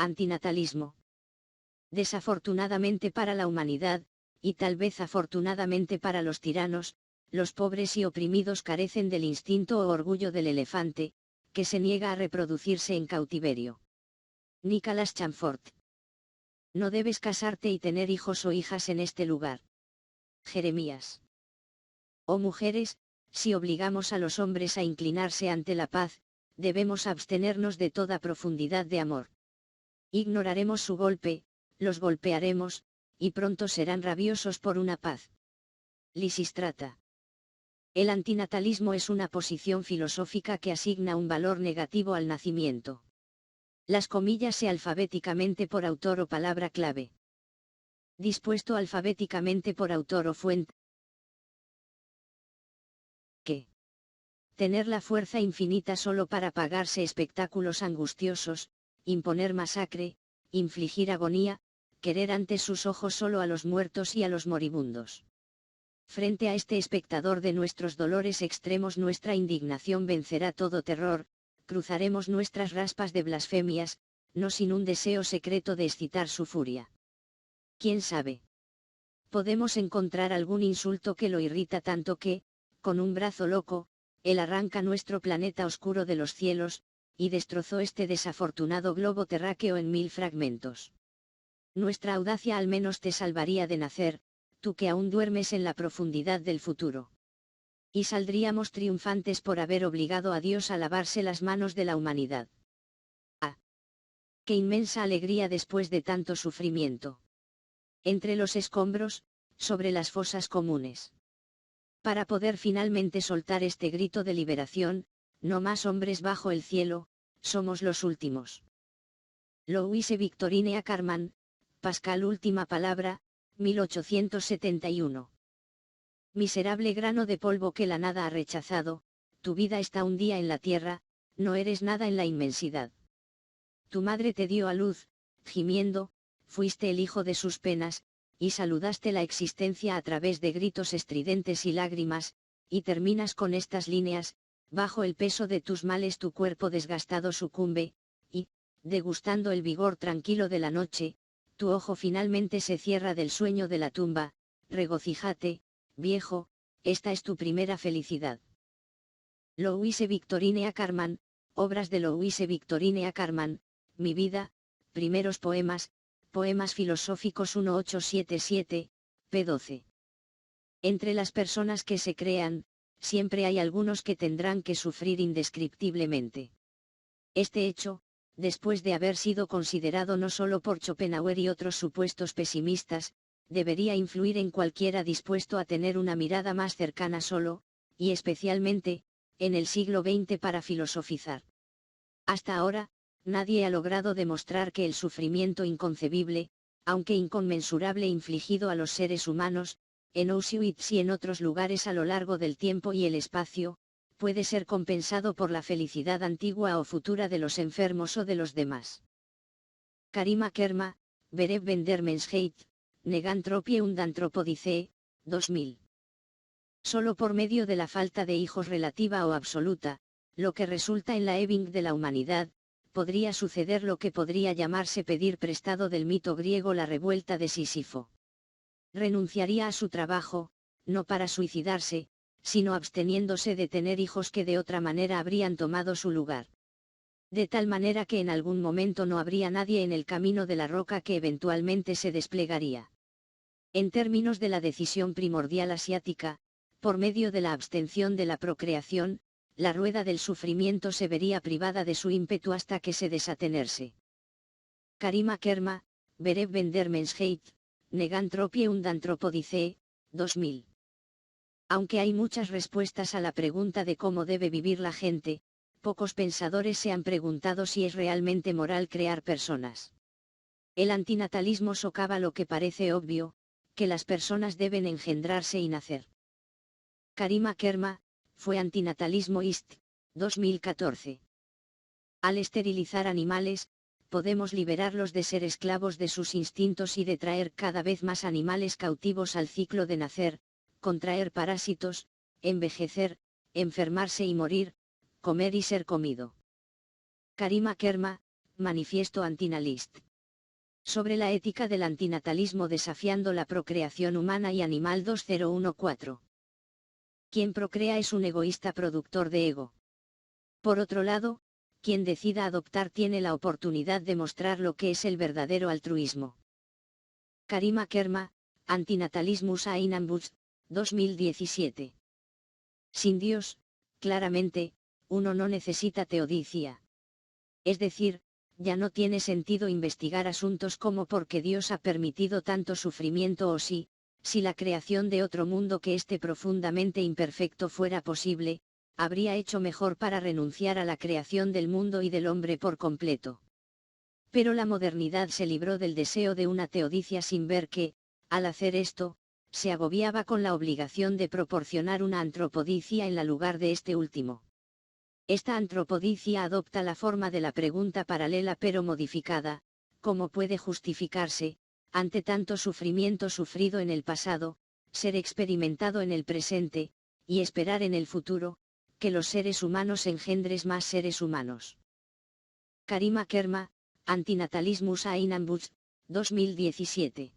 Antinatalismo. Desafortunadamente para la humanidad, y tal vez afortunadamente para los tiranos, los pobres y oprimidos carecen del instinto o orgullo del elefante, que se niega a reproducirse en cautiverio. Nicholas Chamfort. No debes casarte y tener hijos o hijas en este lugar. Jeremías. Oh mujeres, si obligamos a los hombres a inclinarse ante la paz, debemos abstenernos de toda profundidad de amor. Ignoraremos su golpe, los golpearemos, y pronto serán rabiosos por una paz. Lisístrata. El antinatalismo es una posición filosófica que asigna un valor negativo al nacimiento. Las comillas se alfabéticamente por autor o palabra clave. Dispuesto alfabéticamente por autor o fuente. ¿Qué? Tener la fuerza infinita solo para pagarse espectáculos angustiosos, imponer masacre, infligir agonía, querer ante sus ojos solo a los muertos y a los moribundos. Frente a este espectador de nuestros dolores extremos nuestra indignación vencerá todo terror, cruzaremos nuestras raspas de blasfemias, no sin un deseo secreto de excitar su furia. ¿Quién sabe? Podemos encontrar algún insulto que lo irrita tanto que, con un brazo loco, él arranca nuestro planeta oscuro de los cielos, y destrozó este desafortunado globo terráqueo en 1000 fragmentos. Nuestra audacia al menos te salvaría de nacer, tú que aún duermes en la profundidad del futuro. Y saldríamos triunfantes por haber obligado a Dios a lavarse las manos de la humanidad. ¡Ah! ¡Qué inmensa alegría después de tanto sufrimiento! Entre los escombros, sobre las fosas comunes. Para poder finalmente soltar este grito de liberación, no más hombres bajo el cielo, somos los últimos. Louise Victorine Ackerman, Pascal última palabra, 1871. Miserable grano de polvo que la nada ha rechazado, tu vida está un día en la tierra, no eres nada en la inmensidad. Tu madre te dio a luz, gimiendo, fuiste el hijo de sus penas, y saludaste la existencia a través de gritos estridentes y lágrimas, y terminas con estas líneas: bajo el peso de tus males tu cuerpo desgastado sucumbe, y, degustando el vigor tranquilo de la noche, tu ojo finalmente se cierra del sueño de la tumba. Regocíjate, viejo, esta es tu primera felicidad. Louise Victorine Ackerman, obras de Louise Victorine Ackerman, Mi vida, primeros poemas, Poemas filosóficos 1877, p. 12. Entre las personas que se crean, siempre hay algunos que tendrán que sufrir indescriptiblemente. Este hecho, después de haber sido considerado no solo por Schopenhauer y otros supuestos pesimistas, debería influir en cualquiera dispuesto a tener una mirada más cercana solo, y especialmente, en el siglo XX para filosofizar. Hasta ahora, nadie ha logrado demostrar que el sufrimiento inconcebible, aunque inconmensurable infligido a los seres humanos, en Auschwitz y en otros lugares a lo largo del tiempo y el espacio, puede ser compensado por la felicidad antigua o futura de los enfermos o de los demás. Karima Kerma, Berev ben der Mensheit, Negantropie und Anthropodice, 2000. Solo por medio de la falta de hijos relativa o absoluta, lo que resulta en la Ebing de la humanidad, podría suceder lo que podría llamarse pedir prestado del mito griego la revuelta de Sísifo. Renunciaría a su trabajo, no para suicidarse, sino absteniéndose de tener hijos que de otra manera habrían tomado su lugar. De tal manera que en algún momento no habría nadie en el camino de la roca que eventualmente se desplegaría. En términos de la decisión primordial asiática, por medio de la abstención de la procreación, la rueda del sufrimiento se vería privada de su ímpetu hasta que se desatenerse. Karima Kerma, Berev ben der Mensheit, Negantropie und Anthropodice, 2000. Aunque hay muchas respuestas a la pregunta de cómo debe vivir la gente, pocos pensadores se han preguntado si es realmente moral crear personas. El antinatalismo socava lo que parece obvio, que las personas deben engendrarse y nacer. Karima Kerma, fue Antinatalismo Ist, 2014. Al esterilizar animales, podemos liberarlos de ser esclavos de sus instintos y de traer cada vez más animales cautivos al ciclo de nacer, contraer parásitos, envejecer, enfermarse y morir, comer y ser comido. Karima Kerma, Manifiesto Antinalist. Sobre la ética del antinatalismo desafiando la procreación humana y animal 2014. Quien procrea es un egoísta productor de ego. Por otro lado, quien decida adoptar tiene la oportunidad de mostrar lo que es el verdadero altruismo. Karima Kerma, Antinatalismus ein Ambush, 2017. Sin Dios, claramente, uno no necesita teodicia. Es decir, ya no tiene sentido investigar asuntos como por qué Dios ha permitido tanto sufrimiento o si la creación de otro mundo que esté profundamente imperfecto fuera posible, habría hecho mejor para renunciar a la creación del mundo y del hombre por completo. Pero la modernidad se libró del deseo de una teodicia sin ver que, al hacer esto, se agobiaba con la obligación de proporcionar una antropodicia en la lugar de este último. Esta antropodicia adopta la forma de la pregunta paralela pero modificada: ¿cómo puede justificarse, ante tanto sufrimiento sufrido en el pasado, ser experimentado en el presente, y esperar en el futuro, que los seres humanos engendren más seres humanos? Karima Kerma, Antinatalismus ein Ambush, 2017.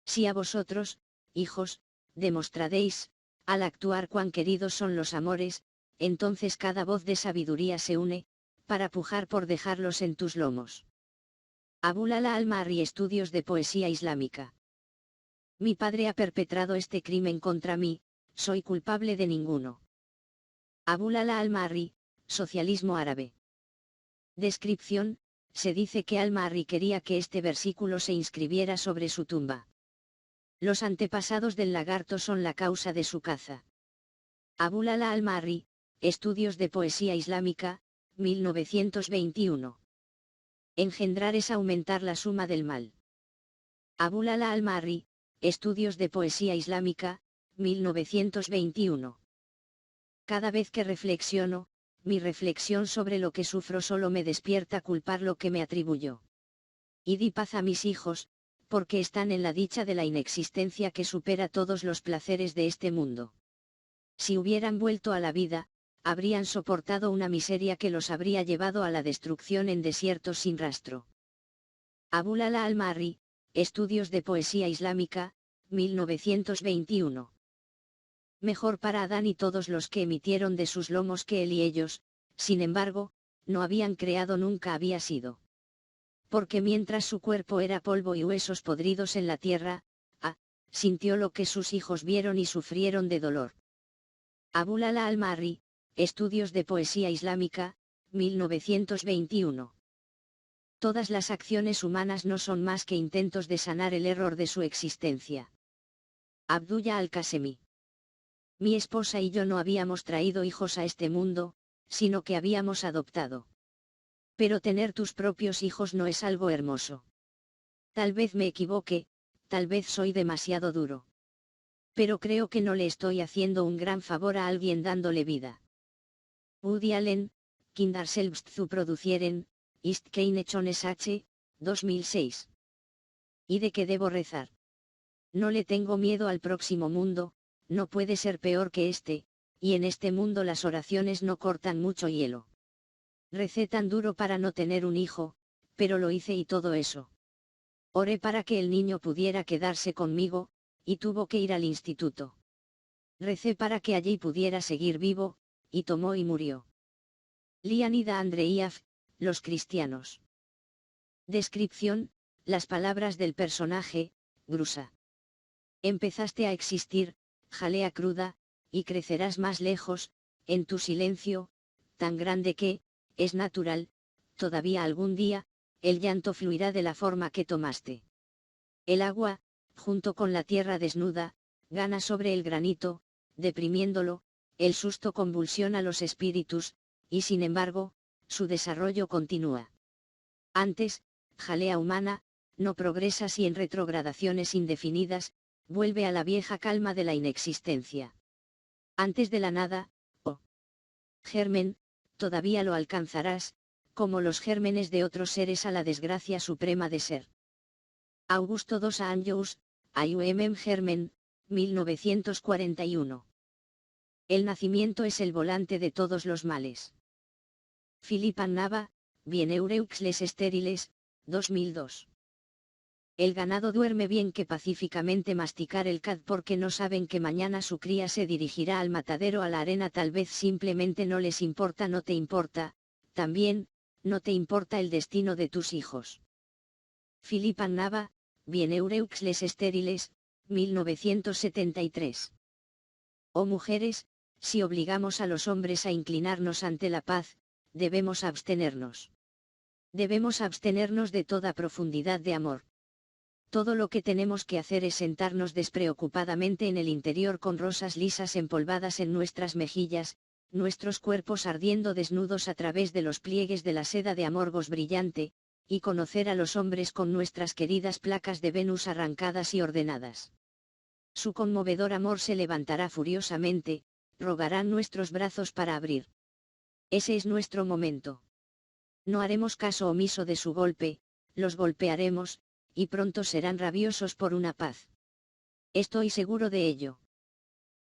Si a vosotros, hijos, demostraréis, al actuar cuán queridos son los amores, entonces cada voz de sabiduría se une, para pujar por dejarlos en tus lomos. Abulala al-Marri. Estudios de poesía islámica. Mi padre ha perpetrado este crimen contra mí, soy culpable de ninguno. Abulala al-Marri, socialismo árabe. Descripción: se dice que al-Marri quería que este versículo se inscribiera sobre su tumba. Los antepasados del lagarto son la causa de su caza. Abulala al-Marri, Estudios de poesía islámica, 1921. Engendrar es aumentar la suma del mal. Abulala al-Marri, Estudios de poesía islámica, 1921. Cada vez que reflexiono, mi reflexión sobre lo que sufro solo me despierta culpar lo que me atribuyó. Y di paz a mis hijos, porque están en la dicha de la inexistencia que supera todos los placeres de este mundo. Si hubieran vuelto a la vida, habrían soportado una miseria que los habría llevado a la destrucción en desiertos sin rastro. Abulala al-Marri, Estudios de poesía islámica, 1921. Mejor para Adán y todos los que emitieron de sus lomos que él y ellos, sin embargo, no habían creado nunca había sido. Porque mientras su cuerpo era polvo y huesos podridos en la tierra, sintió lo que sus hijos vieron y sufrieron de dolor. Abulala al-Marri, Estudios de poesía islámica, 1921. Todas las acciones humanas no son más que intentos de sanar el error de su existencia. Abdullah al-Qasemi. Mi esposa y yo no habíamos traído hijos a este mundo, sino que habíamos adoptado. Pero tener tus propios hijos no es algo hermoso. Tal vez me equivoque, tal vez soy demasiado duro. Pero creo que no le estoy haciendo un gran favor a alguien dándole vida. Woody Allen, Kinder selbst zu produzieren, ist keine schöne Sache, 2006. ¿Y de qué debo rezar? No le tengo miedo al próximo mundo, no puede ser peor que este, y en este mundo las oraciones no cortan mucho hielo. Recé tan duro para no tener un hijo, pero lo hice y todo eso. Oré para que el niño pudiera quedarse conmigo, y tuvo que ir al instituto. Recé para que allí pudiera seguir vivo, y tomó y murió. Leonida Andreyev, Los cristianos. Descripción: las palabras del personaje, Grusa. Empezaste a existir, jalea cruda, y crecerás más lejos, en tu silencio, tan grande que, es natural, todavía algún día, el llanto fluirá de la forma que tomaste. El agua, junto con la tierra desnuda, gana sobre el granito, deprimiéndolo, el susto convulsiona los espíritus, y sin embargo, su desarrollo continúa. Antes, jalea humana, no progresa si en retrogradaciones indefinidas, vuelve a la vieja calma de la inexistencia. Antes de la nada, germen, todavía lo alcanzarás, como los gérmenes de otros seres a la desgracia suprema de ser. Augusto dos Anjous, IUMM Germen, 1941. El nacimiento es el volante de todos los males. Philip Annava, Bienheureux les estériles, 2002. El ganado duerme bien que pacíficamente masticar el cad porque no saben que mañana su cría se dirigirá al matadero a la arena, tal vez simplemente no les importa, no te importa, también, no te importa el destino de tus hijos. Philippe Annava, Bienheureux les estériles, 1973. Oh mujeres, si obligamos a los hombres a inclinarnos ante la paz, debemos abstenernos. Debemos abstenernos de toda profundidad de amor. Todo lo que tenemos que hacer es sentarnos despreocupadamente en el interior con rosas lisas empolvadas en nuestras mejillas, nuestros cuerpos ardiendo desnudos a través de los pliegues de la seda de amorgos brillante, y conocer a los hombres con nuestras queridas placas de Venus arrancadas y ordenadas. Su conmovedor amor se levantará furiosamente, rogarán nuestros brazos para abrir. Ese es nuestro momento. No haremos caso omiso de su golpe, los golpearemos, y pronto serán rabiosos por una paz. Estoy seguro de ello.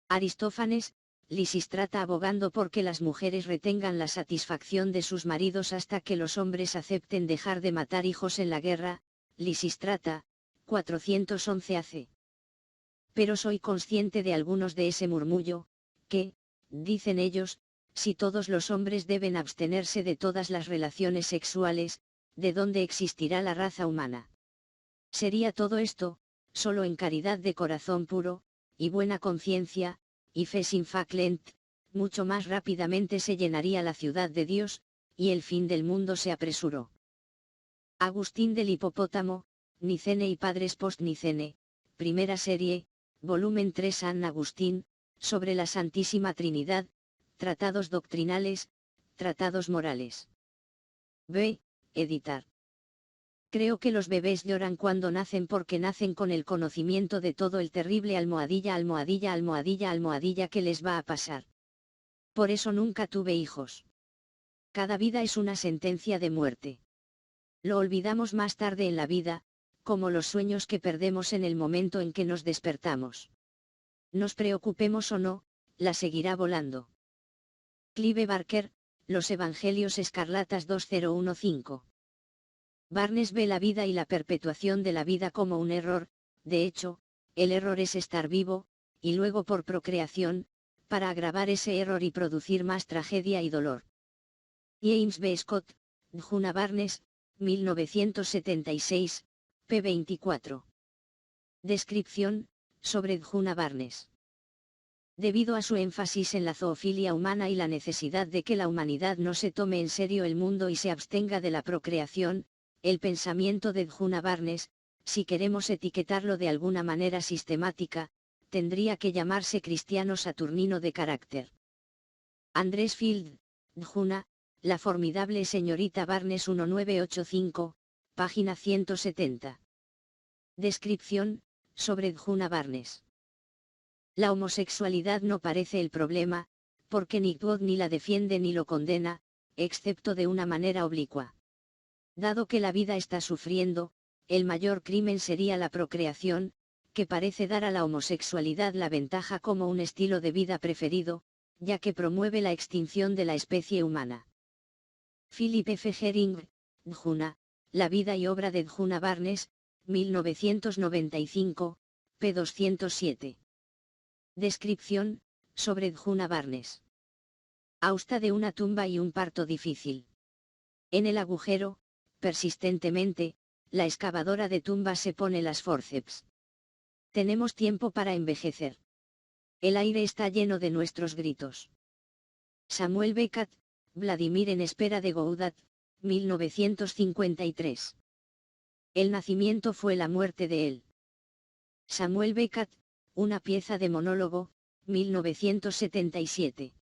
Aristófanes, Lisístrata abogando porque las mujeres retengan la satisfacción de sus maridos hasta que los hombres acepten dejar de matar hijos en la guerra, Lisístrata, 411 AC. Pero soy consciente de algunos de ese murmullo, que, dicen ellos, si todos los hombres deben abstenerse de todas las relaciones sexuales, ¿de dónde existirá la raza humana? Sería todo esto, solo en caridad de corazón puro, y buena conciencia, y fe sin faclent, mucho más rápidamente se llenaría la ciudad de Dios, y el fin del mundo se apresuró. Agustín del Hipopótamo, Nicene y Padres post-Nicene, primera serie, volumen 3 San Agustín, sobre la Santísima Trinidad, tratados doctrinales, tratados morales. B. Editar. Creo que los bebés lloran cuando nacen porque nacen con el conocimiento de todo el terrible almohadilla que les va a pasar. Por eso nunca tuve hijos. Cada vida es una sentencia de muerte. Lo olvidamos más tarde en la vida, como los sueños que perdemos en el momento en que nos despertamos. Nos preocupemos o no, la seguirá volando. Clive Barker, Los Evangelios Escarlatas 2015. Barnes ve la vida y la perpetuación de la vida como un error, de hecho, el error es estar vivo, y luego por procreación, para agravar ese error y producir más tragedia y dolor. James B. Scott, Djuna Barnes, 1976, p. 24. Descripción, sobre Djuna Barnes. Debido a su énfasis en la zoofilia humana y la necesidad de que la humanidad no se tome en serio el mundo y se abstenga de la procreación, el pensamiento de Djuna Barnes, si queremos etiquetarlo de alguna manera sistemática, tendría que llamarse cristiano saturnino de carácter. Andrés Field, Djuna, La formidable señorita Barnes 1985, página 170. Descripción, sobre Djuna Barnes. La homosexualidad no parece el problema, porque ni Todd ni la defiende ni lo condena, excepto de una manera oblicua. Dado que la vida está sufriendo, el mayor crimen sería la procreación, que parece dar a la homosexualidad la ventaja como un estilo de vida preferido, ya que promueve la extinción de la especie humana. Philip F. Herring, Djuna, La vida y obra de Djuna Barnes, 1995, p. 207. Descripción, sobre Djuna Barnes. Austa de una tumba y un parto difícil. En el agujero, persistentemente, la excavadora de tumbas se pone las forceps. Tenemos tiempo para envejecer. El aire está lleno de nuestros gritos. Samuel Beckett, Vladimir en espera de Goudat, 1953. El nacimiento fue la muerte de él. Samuel Beckett, una pieza de monólogo, 1977.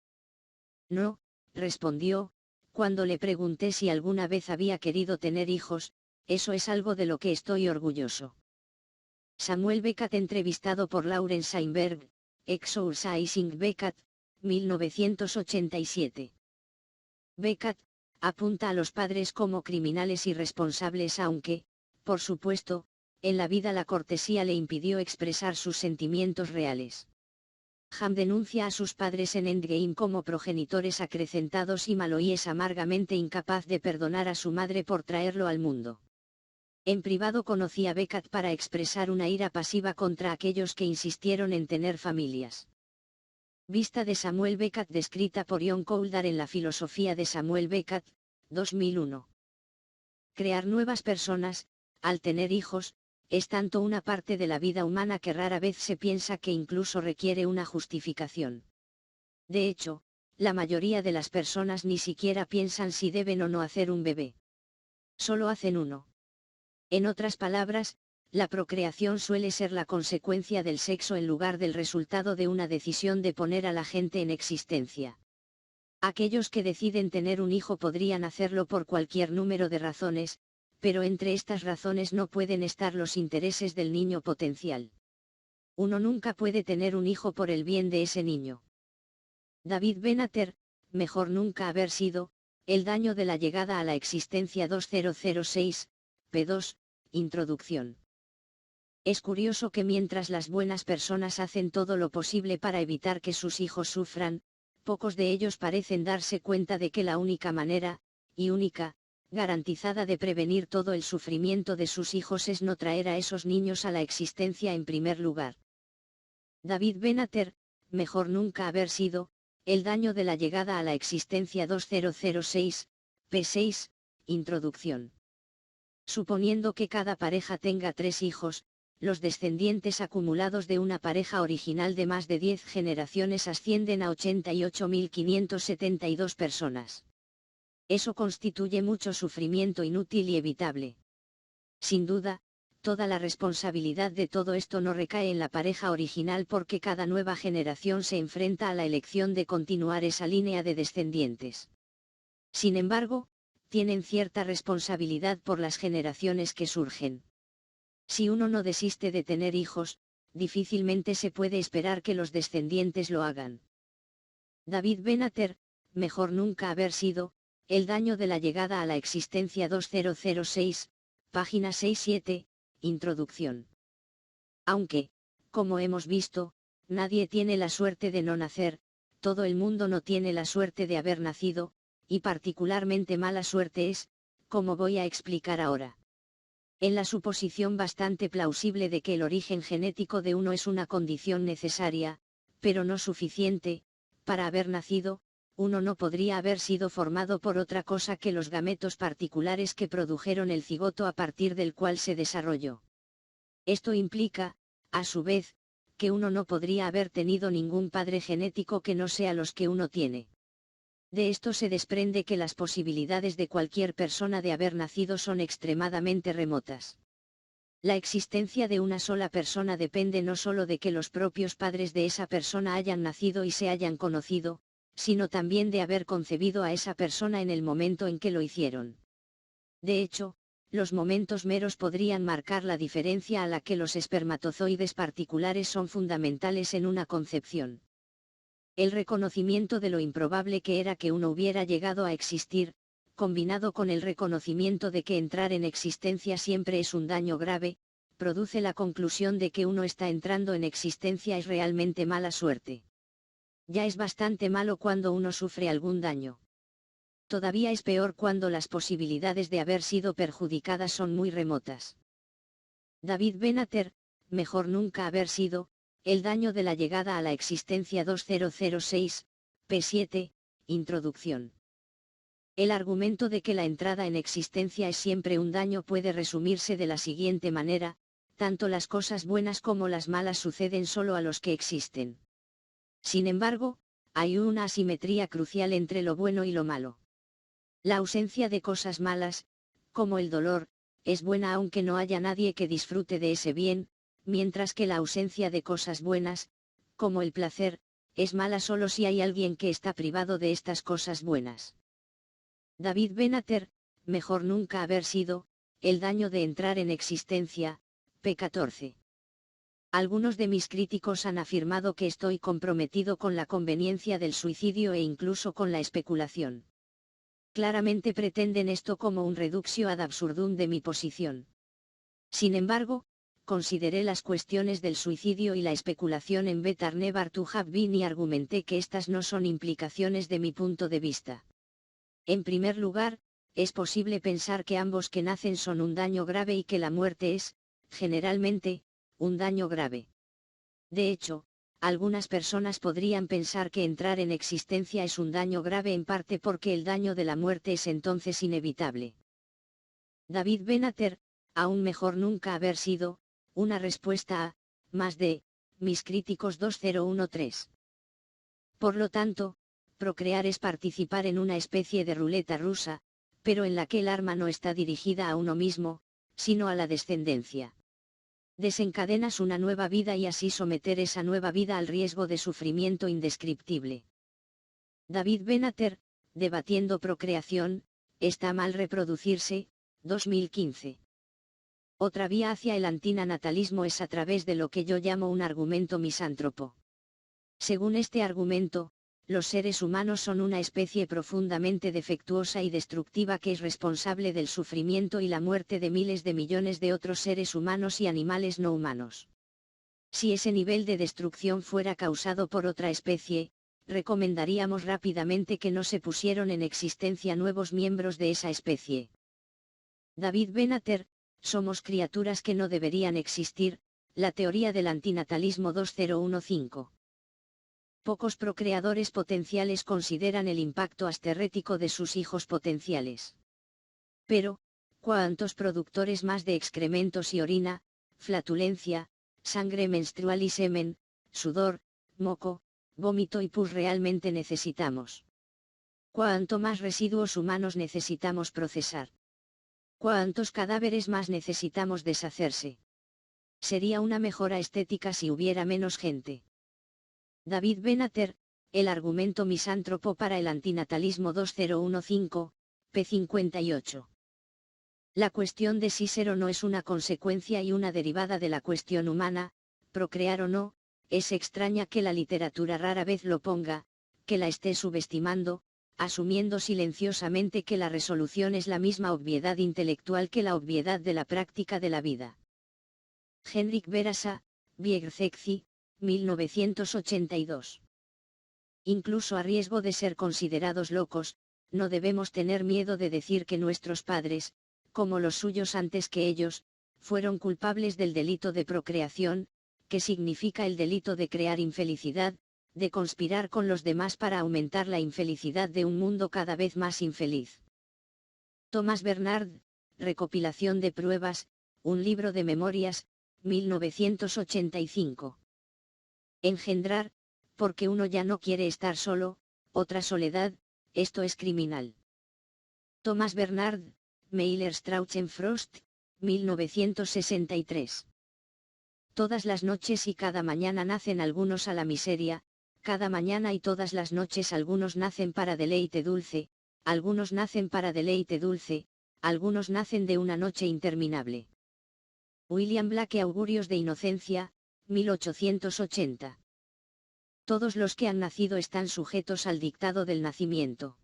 No, respondió, cuando le pregunté si alguna vez había querido tener hijos, eso es algo de lo que estoy orgulloso. Samuel Beckett entrevistado por Lauren Steinberg, Exorcising Beckett, 1987. Beckett, apunta a los padres como criminales irresponsables aunque, por supuesto, en la vida la cortesía le impidió expresar sus sentimientos reales. Ham denuncia a sus padres en Endgame como progenitores acrecentados y Malloy es amargamente incapaz de perdonar a su madre por traerlo al mundo. En privado conocí a Beckett para expresar una ira pasiva contra aquellos que insistieron en tener familias. Vista de Samuel Beckett descrita por John Coulter en La filosofía de Samuel Beckett, 2001. Crear nuevas personas, al tener hijos, es tanto una parte de la vida humana que rara vez se piensa que incluso requiere una justificación. De hecho, la mayoría de las personas ni siquiera piensan si deben o no hacer un bebé. Solo hacen uno. En otras palabras, la procreación suele ser la consecuencia del sexo en lugar del resultado de una decisión de poner a la gente en existencia. Aquellos que deciden tener un hijo podrían hacerlo por cualquier número de razones, pero entre estas razones no pueden estar los intereses del niño potencial. Uno nunca puede tener un hijo por el bien de ese niño. David Benater, mejor nunca haber sido, el daño de la llegada a la existencia 2006, p2, introducción. Es curioso que mientras las buenas personas hacen todo lo posible para evitar que sus hijos sufran, pocos de ellos parecen darse cuenta de que la única manera, y única, garantizada de prevenir todo el sufrimiento de sus hijos es no traer a esos niños a la existencia en primer lugar. David Benater, mejor nunca haber sido, el daño de la llegada a la existencia 2006, p6, introducción. Suponiendo que cada pareja tenga 3 hijos, los descendientes acumulados de una pareja original de más de 10 generaciones ascienden a 88.572 personas. Eso constituye mucho sufrimiento inútil y evitable. Sin duda, toda la responsabilidad de todo esto no recae en la pareja original porque cada nueva generación se enfrenta a la elección de continuar esa línea de descendientes. Sin embargo, tienen cierta responsabilidad por las generaciones que surgen. Si uno no desiste de tener hijos, difícilmente se puede esperar que los descendientes lo hagan. David Benater, mejor nunca haber sido, el daño de la llegada a la existencia 2006, página 6-7, introducción. Aunque, como hemos visto, nadie tiene la suerte de no nacer, todo el mundo no tiene la suerte de haber nacido, y particularmente mala suerte es, como voy a explicar ahora. En la suposición bastante plausible de que el origen genético de uno es una condición necesaria, pero no suficiente, para haber nacido, uno no podría haber sido formado por otra cosa que los gametos particulares que produjeron el cigoto a partir del cual se desarrolló. Esto implica, a su vez, que uno no podría haber tenido ningún padre genético que no sea los que uno tiene. De esto se desprende que las posibilidades de cualquier persona de haber nacido son extremadamente remotas. La existencia de una sola persona depende no solo de que los propios padres de esa persona hayan nacido y se hayan conocido, sino también de haber concebido a esa persona en el momento en que lo hicieron. De hecho, los momentos meros podrían marcar la diferencia a la que los espermatozoides particulares son fundamentales en una concepción. El reconocimiento de lo improbable que era que uno hubiera llegado a existir, combinado con el reconocimiento de que entrar en existencia siempre es un daño grave, produce la conclusión de que uno está entrando en existencia es realmente mala suerte. Ya es bastante malo cuando uno sufre algún daño. Todavía es peor cuando las posibilidades de haber sido perjudicadas son muy remotas. David Benater, mejor nunca haber sido, el daño de la llegada a la existencia 2006, p7, introducción. El argumento de que la entrada en existencia es siempre un daño puede resumirse de la siguiente manera: tanto las cosas buenas como las malas suceden solo a los que existen. Sin embargo, hay una asimetría crucial entre lo bueno y lo malo. La ausencia de cosas malas, como el dolor, es buena aunque no haya nadie que disfrute de ese bien, mientras que la ausencia de cosas buenas, como el placer, es mala solo si hay alguien que está privado de estas cosas buenas. David Benater, mejor nunca haber sido, el daño de entrar en existencia, p14. Algunos de mis críticos han afirmado que estoy comprometido con la conveniencia del suicidio e incluso con la especulación. Claramente pretenden esto como un reductio ad absurdum de mi posición. Sin embargo, consideré las cuestiones del suicidio y la especulación en Better Never to Have Been y argumenté que estas no son implicaciones de mi punto de vista. En primer lugar, es posible pensar que ambos que nacen son un daño grave y que la muerte es, generalmente, un daño grave. De hecho, algunas personas podrían pensar que entrar en existencia es un daño grave en parte porque el daño de la muerte es entonces inevitable. David Benater, aún mejor nunca haber sido, una respuesta a, más de, mis críticos 2013. Por lo tanto, procrear es participar en una especie de ruleta rusa, pero en la que el arma no está dirigida a uno mismo, sino a la descendencia. Desencadenas una nueva vida y así someter esa nueva vida al riesgo de sufrimiento indescriptible. David Benater, debatiendo procreación, ¿está mal reproducirse? 2015. Otra vía hacia el antinatalismo es a través de lo que yo llamo un argumento misántropo. Según este argumento, los seres humanos son una especie profundamente defectuosa y destructiva que es responsable del sufrimiento y la muerte de miles de millones de otros seres humanos y animales no humanos. Si ese nivel de destrucción fuera causado por otra especie, recomendaríamos rápidamente que no se pusieran en existencia nuevos miembros de esa especie. David Benater, somos criaturas que no deberían existir, la teoría del antinatalismo 2015. Pocos procreadores potenciales consideran el impacto asterrético de sus hijos potenciales. Pero, ¿cuántos productores más de excrementos y orina, flatulencia, sangre menstrual y semen, sudor, moco, vómito y pus realmente necesitamos? ¿Cuánto más residuos humanos necesitamos procesar? ¿Cuántos cadáveres más necesitamos deshacerse? Sería una mejora estética si hubiera menos gente. David Benater, el argumento misántropo para el antinatalismo 2015, p. 58. La cuestión de si ser o no es una consecuencia y una derivada de la cuestión humana, procrear o no, es extraña que la literatura rara vez lo ponga, que la esté subestimando, asumiendo silenciosamente que la resolución es la misma obviedad intelectual que la obviedad de la práctica de la vida. Henrik Verasa, Biegrzeczi, 1982. Incluso a riesgo de ser considerados locos, no debemos tener miedo de decir que nuestros padres, como los suyos antes que ellos, fueron culpables del delito de procreación, que significa el delito de crear infelicidad, de conspirar con los demás para aumentar la infelicidad de un mundo cada vez más infeliz. Thomas Bernard, Recopilación de pruebas, un libro de memorias, 1985. Engendrar, porque uno ya no quiere estar solo, otra soledad, esto es criminal. Thomas Bernard, Meiler Strauchenfrost, 1963. Todas las noches y cada mañana nacen algunos a la miseria, cada mañana y todas las noches algunos nacen para deleite dulce, algunos nacen para deleite dulce, algunos nacen de una noche interminable. William Blake Augurios de Inocencia, 1880. Todos los que han nacido están sujetos al dictado del nacimiento.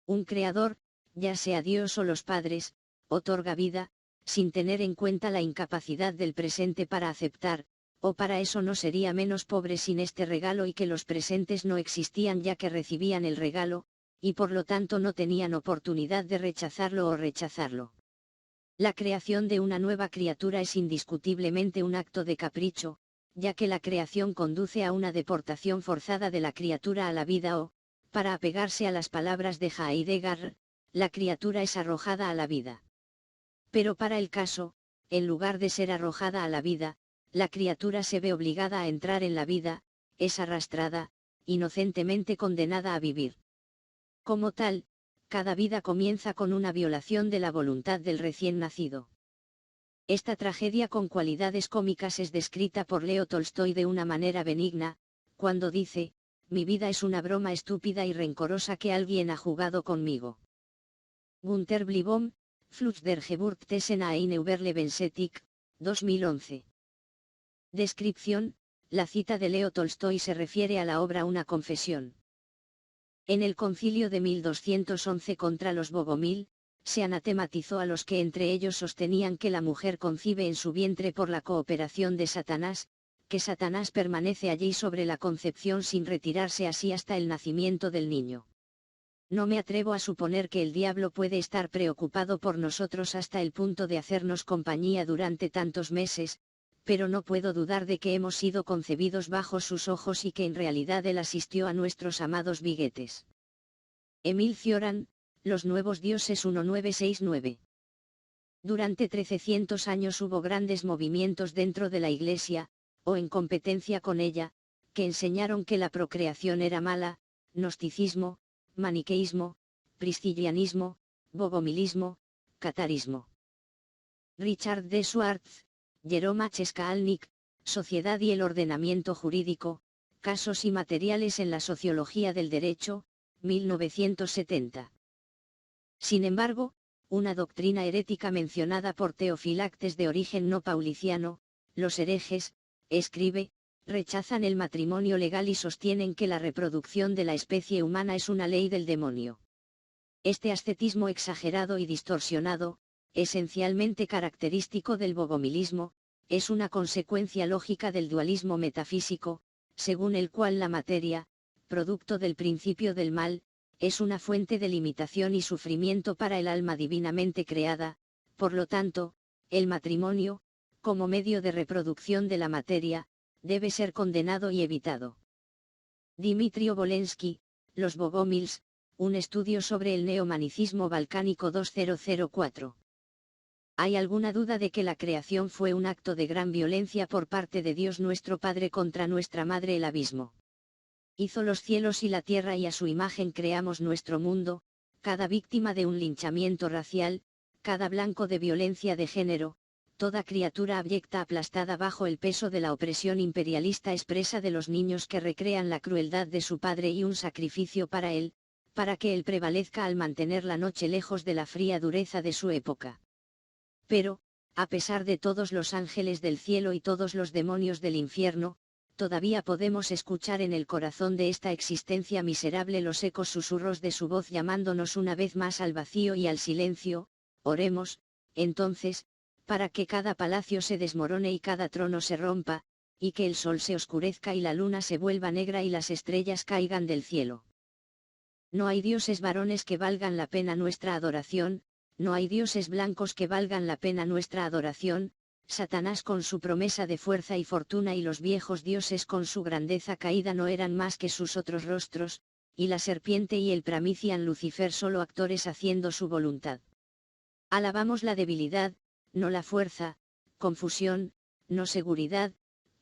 Un creador, ya sea Dios o los padres, otorga vida, sin tener en cuenta la incapacidad del presente para aceptar, o para eso no sería menos pobre sin este regalo y que los presentes no existían ya que recibían el regalo, y por lo tanto no tenían oportunidad de rechazarlo o rechazarlo. La creación de una nueva criatura es indiscutiblemente un acto de capricho, ya que la creación conduce a una deportación forzada de la criatura a la vida o, para apegarse a las palabras de Heidegger, la criatura es arrojada a la vida. Pero para el caso, en lugar de ser arrojada a la vida, la criatura se ve obligada a entrar en la vida, es arrastrada, inocentemente condenada a vivir. Como tal, cada vida comienza con una violación de la voluntad del recién nacido. Esta tragedia con cualidades cómicas es descrita por Leo Tolstoy de una manera benigna, cuando dice, mi vida es una broma estúpida y rencorosa que alguien ha jugado conmigo. Günter Blibom, Flux der Geburtesen eine Überlebensetik, 2011. Descripción, la cita de Leo Tolstoy se refiere a la obra Una confesión. En el concilio de 1211 contra los Bogomil, se anatematizó a los que entre ellos sostenían que la mujer concibe en su vientre por la cooperación de Satanás, que Satanás permanece allí sobre la concepción sin retirarse así hasta el nacimiento del niño. No me atrevo a suponer que el diablo puede estar preocupado por nosotros hasta el punto de hacernos compañía durante tantos meses, pero no puedo dudar de que hemos sido concebidos bajo sus ojos y que en realidad él asistió a nuestros amados biguetes. Emil Cioran, Los Nuevos Dioses 1969. Durante 1300 años hubo grandes movimientos dentro de la Iglesia, o en competencia con ella, que enseñaron que la procreación era mala: gnosticismo, maniqueísmo, priscilianismo, bogomilismo, catarismo. Richard D. Schwartz, Jerome H. Skalnik, Sociedad y el ordenamiento jurídico, casos y materiales en la sociología del derecho, 1970. Sin embargo, una doctrina herética mencionada por Teofilactes de origen no pauliciano, los herejes, escribe, rechazan el matrimonio legal y sostienen que la reproducción de la especie humana es una ley del demonio. Este ascetismo exagerado y distorsionado, esencialmente característico del bogomilismo, es una consecuencia lógica del dualismo metafísico, según el cual la materia, producto del principio del mal, es una fuente de limitación y sufrimiento para el alma divinamente creada. Por lo tanto, el matrimonio, como medio de reproducción de la materia, debe ser condenado y evitado. Dmitry Obolensky, Los Bogomils, un estudio sobre el neomanicismo balcánico 2004. ¿Hay alguna duda de que la creación fue un acto de gran violencia por parte de Dios nuestro Padre contra nuestra madre el abismo? Hizo los cielos y la tierra y a su imagen creamos nuestro mundo, cada víctima de un linchamiento racial, cada blanco de violencia de género, toda criatura abyecta aplastada bajo el peso de la opresión imperialista expresa de los niños que recrean la crueldad de su padre y un sacrificio para él, para que él prevalezca al mantener la noche lejos de la fría dureza de su época. Pero, a pesar de todos los ángeles del cielo y todos los demonios del infierno, todavía podemos escuchar en el corazón de esta existencia miserable los ecos susurros de su voz llamándonos una vez más al vacío y al silencio. Oremos, entonces, para que cada palacio se desmorone y cada trono se rompa, y que el sol se oscurezca y la luna se vuelva negra y las estrellas caigan del cielo. No hay dioses varones que valgan la pena nuestra adoración, no hay dioses blancos que valgan la pena nuestra adoración. Satanás con su promesa de fuerza y fortuna y los viejos dioses con su grandeza caída no eran más que sus otros rostros, y la serpiente y el pramician Lucifer solo actores haciendo su voluntad. Alabamos la debilidad, no la fuerza, confusión, no seguridad,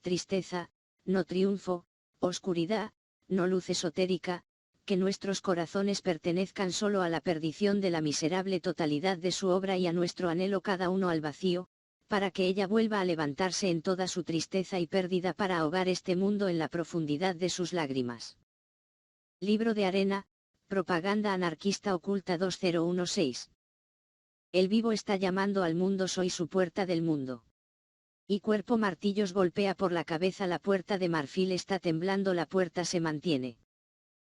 tristeza, no triunfo, oscuridad, no luz esotérica, que nuestros corazones pertenezcan solo a la perdición de la miserable totalidad de su obra y a nuestro anhelo cada uno al vacío, para que ella vuelva a levantarse en toda su tristeza y pérdida para ahogar este mundo en la profundidad de sus lágrimas. Libro de arena, propaganda anarquista oculta 2016. El vivo está llamando al mundo, soy su puerta del mundo. Y cuerpo martillos golpea por la cabeza la puerta de marfil está temblando, la puerta se mantiene.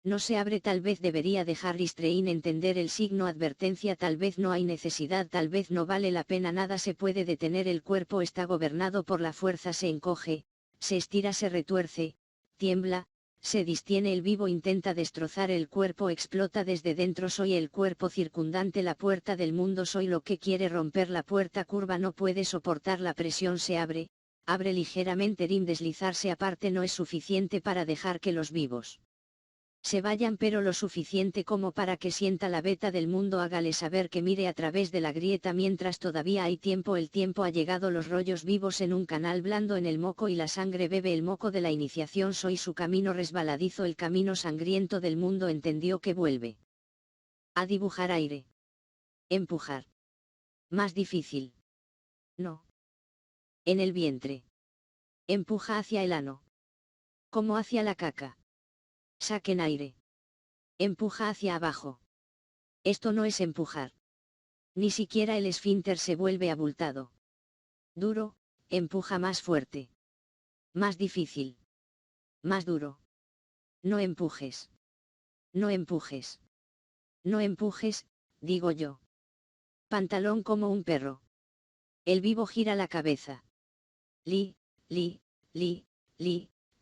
No se abre, tal vez debería dejar Ristrein entender el signo advertencia, tal vez no hay necesidad, tal vez no vale la pena, nada se puede detener, el cuerpo está gobernado por la fuerza, se encoge, se estira, se retuerce, tiembla, se distiene, el vivo intenta destrozar el cuerpo, explota desde dentro, soy el cuerpo circundante, la puerta del mundo, soy lo que quiere romper la puerta, curva, no puede soportar la presión, se abre ligeramente, Rim, deslizarse aparte no es suficiente para dejar que los vivos se vayan, pero lo suficiente como para que sienta la veta del mundo, hágale saber que mire a través de la grieta mientras todavía hay tiempo, el tiempo ha llegado, los rollos vivos en un canal blando en el moco y la sangre bebe el moco de la iniciación, soy su camino resbaladizo, el camino sangriento del mundo, entendió que vuelve a dibujar aire. Empujar. Más difícil. No. En el vientre. Empuja hacia el ano. Como hacia la caca. Saquen aire. Empuja hacia abajo. Esto no es empujar. Ni siquiera el esfínter se vuelve abultado. Duro, empuja más fuerte. Más difícil. Más duro. No empujes. No empujes. No empujes, digo yo. Pantalón como un perro. El vivo gira la cabeza. Li,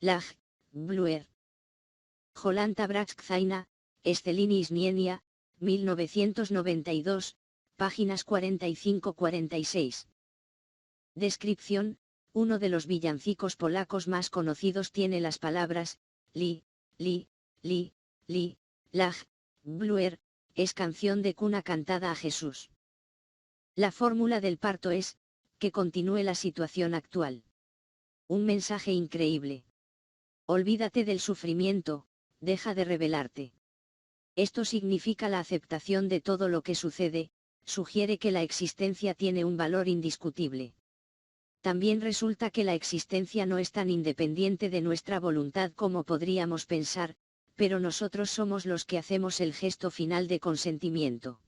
lag, bluer. Jolanta Braxkzaina, Escelini Isnienia, 1992, páginas 45-46. Descripción: uno de los villancicos polacos más conocidos tiene las palabras, lag, bluer, es canción de cuna cantada a Jesús. La fórmula del parto es, que continúe la situación actual. Un mensaje increíble. Olvídate del sufrimiento, deja de rebelarte. Esto significa la aceptación de todo lo que sucede, sugiere que la existencia tiene un valor indiscutible. También resulta que la existencia no es tan independiente de nuestra voluntad como podríamos pensar, pero nosotros somos los que hacemos el gesto final de consentimiento.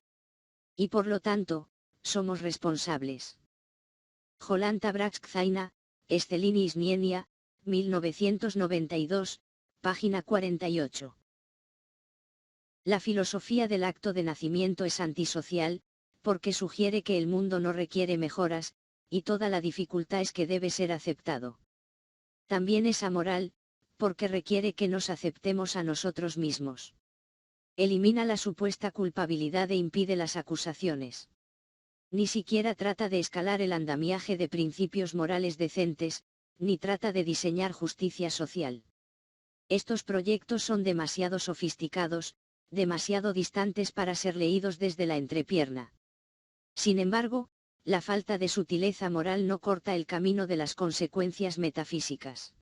Y por lo tanto, somos responsables. Jolanta Braxkzaina, Escelini Isnienia, 1992, página 48. La filosofía del acto de nacimiento es antisocial, porque sugiere que el mundo no requiere mejoras, y toda la dificultad es que debe ser aceptado. También es amoral, porque requiere que nos aceptemos a nosotros mismos. Elimina la supuesta culpabilidad e impide las acusaciones. Ni siquiera trata de escalar el andamiaje de principios morales decentes, ni trata de diseñar justicia social. Estos proyectos son demasiado sofisticados, demasiado distantes para ser leídos desde la entrepierna. Sin embargo, la falta de sutileza moral no corta el camino de las consecuencias metafísicas.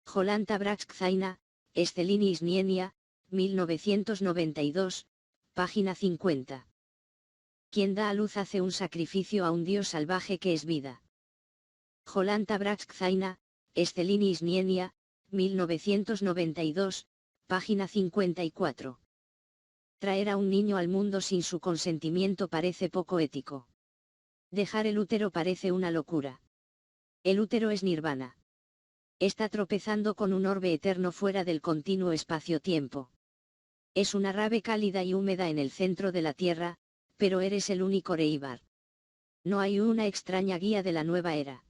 Jolanta Braxkzaina, Escelini Isnienia, 1992, página 50. Quien da a luz hace un sacrificio a un dios salvaje que es vida. Jolanta Braxkzaina, Escelini Isnienia, 1992, página 54. Traer a un niño al mundo sin su consentimiento parece poco ético. Dejar el útero parece una locura. El útero es nirvana. Está tropezando con un orbe eterno fuera del continuo espacio-tiempo. Es una rave cálida y húmeda en el centro de la Tierra, pero eres el único Reibar. No hay una extraña guía de la nueva era.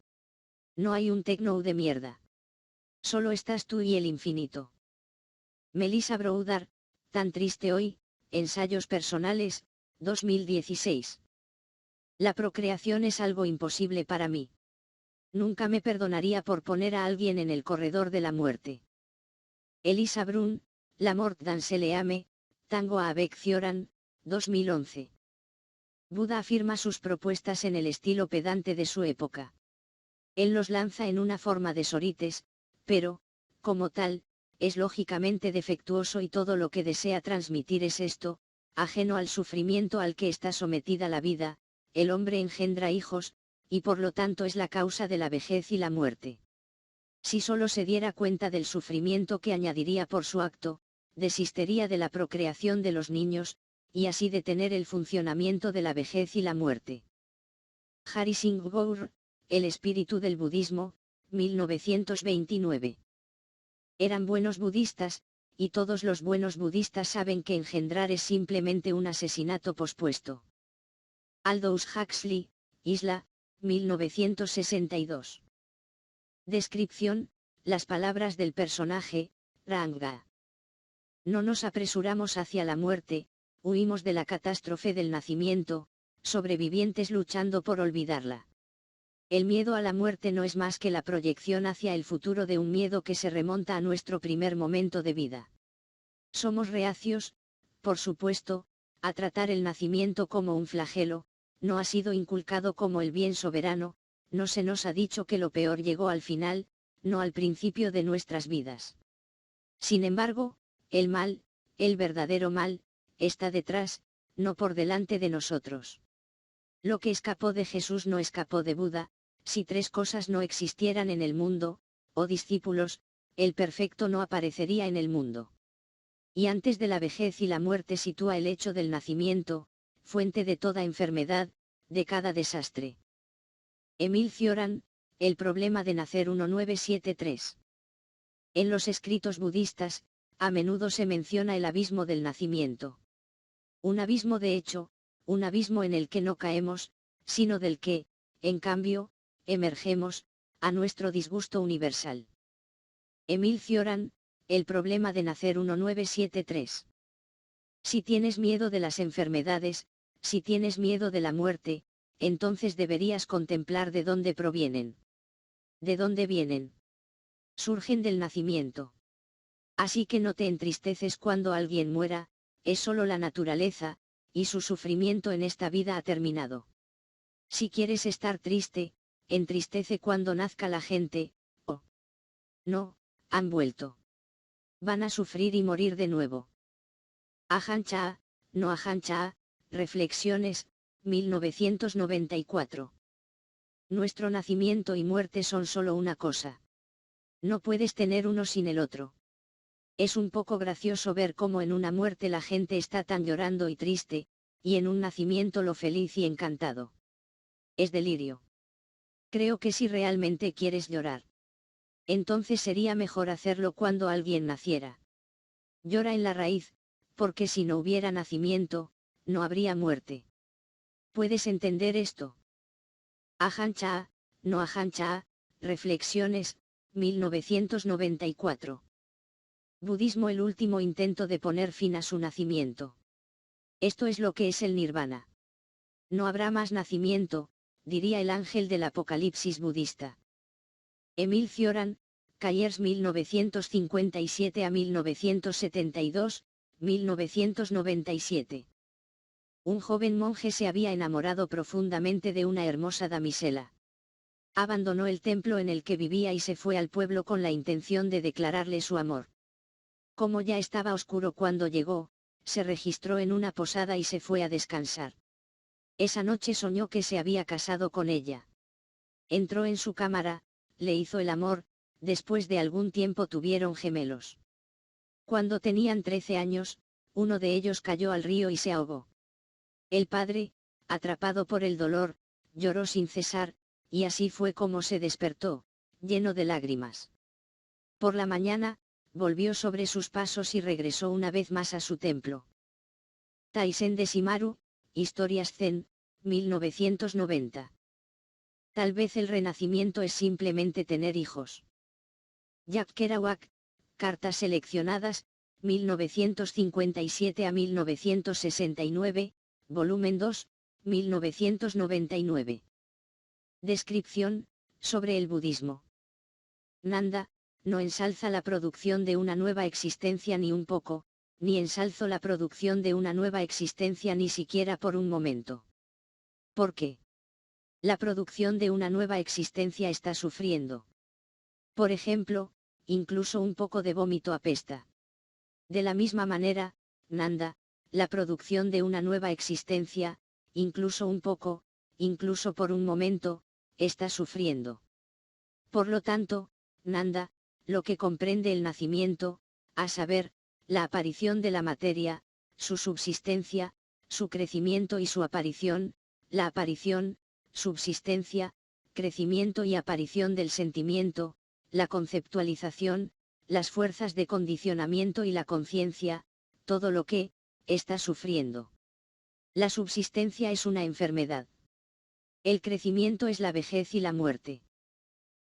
No hay un techno de mierda. Solo estás tú y el infinito. Melissa Brodar, Tan triste hoy, Ensayos personales, 2016. La procreación es algo imposible para mí. Nunca me perdonaría por poner a alguien en el corredor de la muerte. Elisa Brun, La mort dans le ame, Tango avec Cioran, 2011. Buda afirma sus propuestas en el estilo pedante de su época. Él los lanza en una forma de sorites, pero, como tal, es lógicamente defectuoso y todo lo que desea transmitir es esto, ajeno al sufrimiento al que está sometida la vida, el hombre engendra hijos, y por lo tanto es la causa de la vejez y la muerte. Si solo se diera cuenta del sufrimiento que añadiría por su acto, desistiría de la procreación de los niños, y así detener el funcionamiento de la vejez y la muerte. Hari Singh Gour, El espíritu del budismo, 1929. Eran buenos budistas, y todos los buenos budistas saben que engendrar es simplemente un asesinato pospuesto. Aldous Huxley, Isla, 1962. Descripción: las palabras del personaje, Ranga. No nos apresuramos hacia la muerte, huimos de la catástrofe del nacimiento, sobrevivientes luchando por olvidarla. El miedo a la muerte no es más que la proyección hacia el futuro de un miedo que se remonta a nuestro primer momento de vida. Somos reacios, por supuesto, a tratar el nacimiento como un flagelo, no ha sido inculcado como el bien soberano, no se nos ha dicho que lo peor llegó al final, no al principio de nuestras vidas. Sin embargo, el mal, el verdadero mal, está detrás, no por delante de nosotros. Lo que escapó de Jesús no escapó de Buda. Si tres cosas no existieran en el mundo, oh discípulos, el perfecto no aparecería en el mundo. Y antes de la vejez y la muerte sitúa el hecho del nacimiento, fuente de toda enfermedad, de cada desastre. Emil Cioran, El problema de nacer, 1973. En los escritos budistas, a menudo se menciona el abismo del nacimiento. Un abismo de hecho, un abismo en el que no caemos, sino del que, en cambio, emergemos, a nuestro disgusto universal. Emil Cioran, El problema de nacer 1973. Si tienes miedo de las enfermedades, si tienes miedo de la muerte, entonces deberías contemplar de dónde provienen. ¿De dónde vienen? Surgen del nacimiento. Así que no te entristeces cuando alguien muera, es solo la naturaleza, y su sufrimiento en esta vida ha terminado. Si quieres estar triste, entristece cuando nazca la gente, oh. No, han vuelto. Van a sufrir y morir de nuevo. Ajahn Chah, no Ajahn Chah, Reflexiones, 1994. Nuestro nacimiento y muerte son solo una cosa. No puedes tener uno sin el otro. Es un poco gracioso ver cómo en una muerte la gente está tan llorando y triste, y en un nacimiento lo feliz y encantado. Es delirio. Creo que si realmente quieres llorar, entonces sería mejor hacerlo cuando alguien naciera. Llora en la raíz, porque si no hubiera nacimiento, no habría muerte. ¿Puedes entender esto? Ajahn Chah, no Ajahn Chah, Reflexiones, 1994. Budismo: el último intento de poner fin a su nacimiento. Esto es lo que es el nirvana. No habrá más nacimiento, diría el ángel del apocalipsis budista. Emil Cioran, Callers 1957 a 1972, 1997. Un joven monje se había enamorado profundamente de una hermosa damisela. Abandonó el templo en el que vivía y se fue al pueblo con la intención de declararle su amor. Como ya estaba oscuro cuando llegó, se registró en una posada y se fue a descansar. Esa noche soñó que se había casado con ella. Entró en su cámara, le hizo el amor, después de algún tiempo tuvieron gemelos. Cuando tenían 13 años, uno de ellos cayó al río y se ahogó. El padre, atrapado por el dolor, lloró sin cesar, y así fue como se despertó, lleno de lágrimas. Por la mañana, volvió sobre sus pasos y regresó una vez más a su templo. Taisen de Shimaru, Historias Zen, 1990. Tal vez el renacimiento es simplemente tener hijos. Jack Kerouac, Cartas seleccionadas, 1957 a 1969, volumen 2, 1999. Descripción, sobre el budismo. Nanda, no ensalza la producción de una nueva existencia ni un poco, ni ensalzo la producción de una nueva existencia ni siquiera por un momento. ¿Por qué? La producción de una nueva existencia está sufriendo. Por ejemplo, incluso un poco de vómito apesta. De la misma manera, Nanda, la producción de una nueva existencia, incluso un poco, incluso por un momento, está sufriendo. Por lo tanto, Nanda, lo que comprende el nacimiento, a saber, la aparición de la materia, su subsistencia, su crecimiento y su aparición, la aparición, subsistencia, crecimiento y aparición del sentimiento, la conceptualización, las fuerzas de condicionamiento y la conciencia, todo lo que está sufriendo. La subsistencia es una enfermedad. El crecimiento es la vejez y la muerte.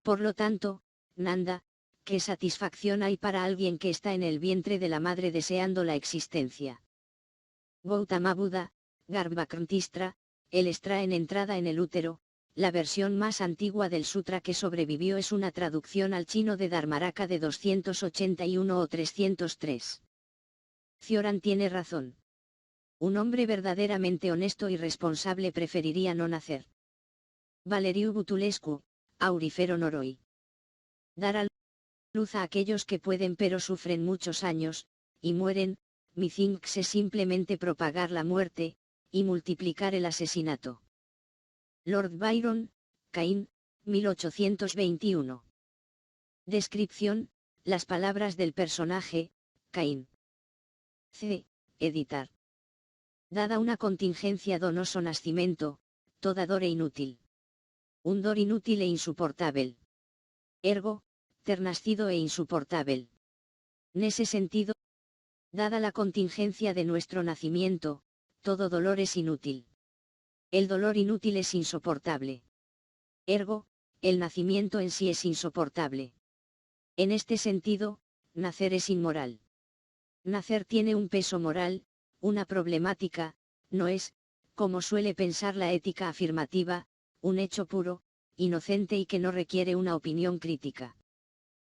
Por lo tanto, Nanda, ¿qué satisfacción hay para alguien que está en el vientre de la madre deseando la existencia? Gautama Buda, Garbhakrtistra, el extra en entrada en el útero, la versión más antigua del sutra que sobrevivió es una traducción al chino de Dharmaraka de 281 o 303. Cioran tiene razón. Un hombre verdaderamente honesto y responsable preferiría no nacer. Valeriu Butulescu, Aurifero Noroi. Dar a luz a aquellos que pueden pero sufren muchos años, y mueren, mi thinks es simplemente propagar la muerte, y multiplicar el asesinato. Lord Byron, Caín, 1821. Descripción, las palabras del personaje, Caín. C. Editar. Dada una contingencia donoso nacimiento, toda dor e inútil. Un dor inútil e insuportável. Ergo, ter nascido e insuportável. Nese sentido, dada la contingencia de nuestro nacimiento, todo dolor es inútil. El dolor inútil es insoportable. Ergo, el nacimiento en sí es insoportable. En este sentido, nacer es inmoral. Nacer tiene un peso moral, una problemática, no es, como suele pensar la ética afirmativa, un hecho puro, inocente y que no requiere una opinión crítica.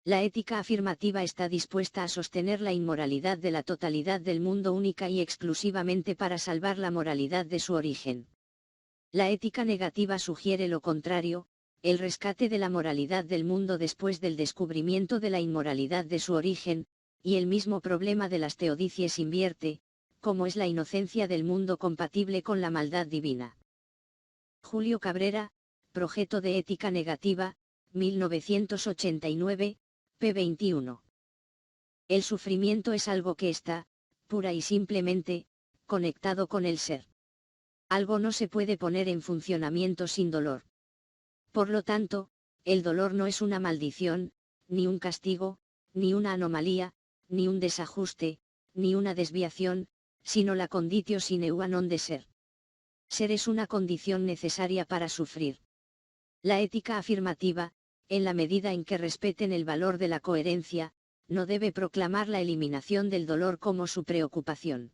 La ética afirmativa está dispuesta a sostener la inmoralidad de la totalidad del mundo única y exclusivamente para salvar la moralidad de su origen. La ética negativa sugiere lo contrario, el rescate de la moralidad del mundo después del descubrimiento de la inmoralidad de su origen, y el mismo problema de las teodicies invierte, como es la inocencia del mundo compatible con la maldad divina. Julio Cabrera, Progetto de Ética Negativa, 1989, p. 21. El sufrimiento es algo que está, pura y simplemente, conectado con el ser. Algo no se puede poner en funcionamiento sin dolor. Por lo tanto, el dolor no es una maldición, ni un castigo, ni una anomalía, ni un desajuste, ni una desviación, sino la conditio sine qua non de ser. Ser es una condición necesaria para sufrir. La ética afirmativa, en la medida en que respeten el valor de la coherencia, no debe proclamar la eliminación del dolor como su preocupación.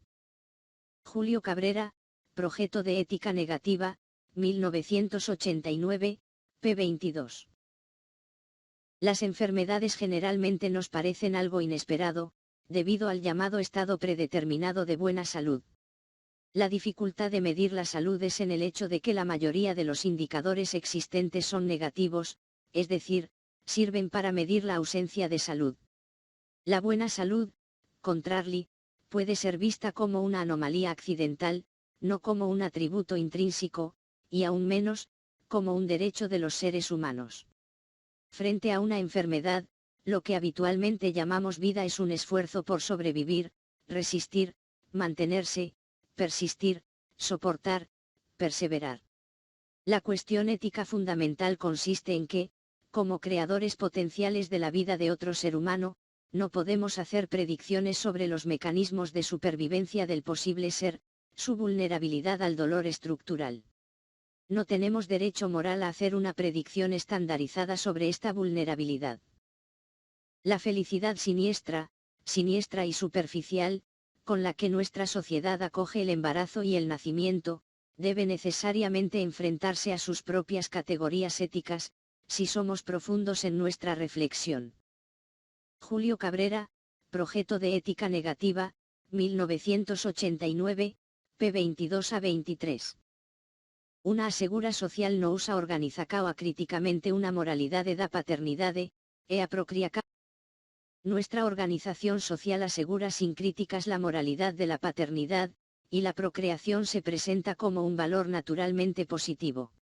Julio Cabrera, Progetto de Ética Negativa, 1989, p. 22. Las enfermedades generalmente nos parecen algo inesperado, debido al llamado estado predeterminado de buena salud. La dificultad de medir la salud es en el hecho de que la mayoría de los indicadores existentes son negativos, es decir, sirven para medir la ausencia de salud. La buena salud, contrarly, puede ser vista como una anomalía accidental, no como un atributo intrínseco, y aún menos, como un derecho de los seres humanos. Frente a una enfermedad, lo que habitualmente llamamos vida es un esfuerzo por sobrevivir, resistir, mantenerse, persistir, soportar, perseverar. La cuestión ética fundamental consiste en que, como creadores potenciales de la vida de otro ser humano, no podemos hacer predicciones sobre los mecanismos de supervivencia del posible ser, su vulnerabilidad al dolor estructural. No tenemos derecho moral a hacer una predicción estandarizada sobre esta vulnerabilidad. La felicidad siniestra y superficial, con la que nuestra sociedad acoge el embarazo y el nacimiento, debe necesariamente enfrentarse a sus propias categorías éticas, si somos profundos en nuestra reflexión. Julio Cabrera, Progetto de Ética Negativa, 1989, p. 22 a 23. Una asegura social no usa organizacao críticamente una moralidade da paternidade, e a procriaca. Nuestra organización social asegura sin críticas la moralidad de la paternidad, y la procreación se presenta como un valor naturalmente positivo.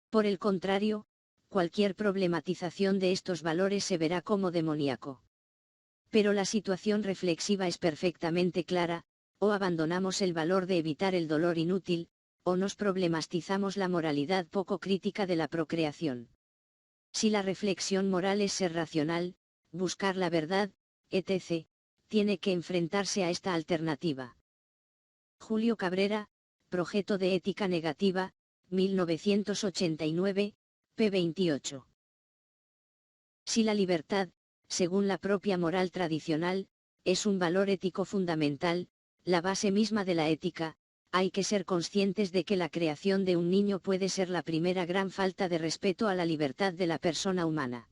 Por el contrario, cualquier problematización de estos valores se verá como demoníaco. Pero la situación reflexiva es perfectamente clara, o abandonamos el valor de evitar el dolor inútil, o nos problematizamos la moralidad poco crítica de la procreación. Si la reflexión moral es ser racional, buscar la verdad, etc., tiene que enfrentarse a esta alternativa. Julio Cabrera, Progetto de Ética Negativa, 1989, p. 28. Si la libertad, según la propia moral tradicional, es un valor ético fundamental, la base misma de la ética, hay que ser conscientes de que la creación de un niño puede ser la primera gran falta de respeto a la libertad de la persona humana.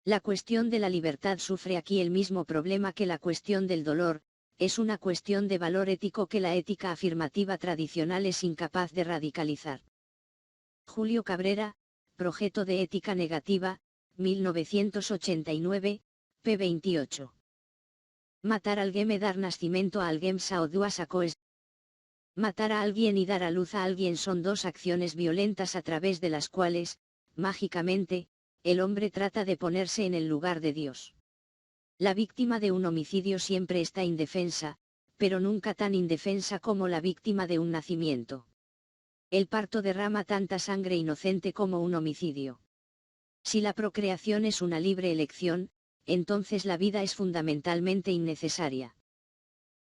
La cuestión de la libertad sufre aquí el mismo problema que la cuestión del dolor, es una cuestión de valor ético que la ética afirmativa tradicional es incapaz de radicalizar. Julio Cabrera, Progetto de Ética Negativa, 1989, p. 28. Matar a alguien e dar nacimiento a alguien sao duas acoes. Matar a alguien y dar a luz a alguien son dos acciones violentas a través de las cuales, mágicamente, el hombre trata de ponerse en el lugar de Dios. La víctima de un homicidio siempre está indefensa, pero nunca tan indefensa como la víctima de un nacimiento. El parto derrama tanta sangre inocente como un homicidio. Si la procreación es una libre elección, entonces la vida es fundamentalmente innecesaria.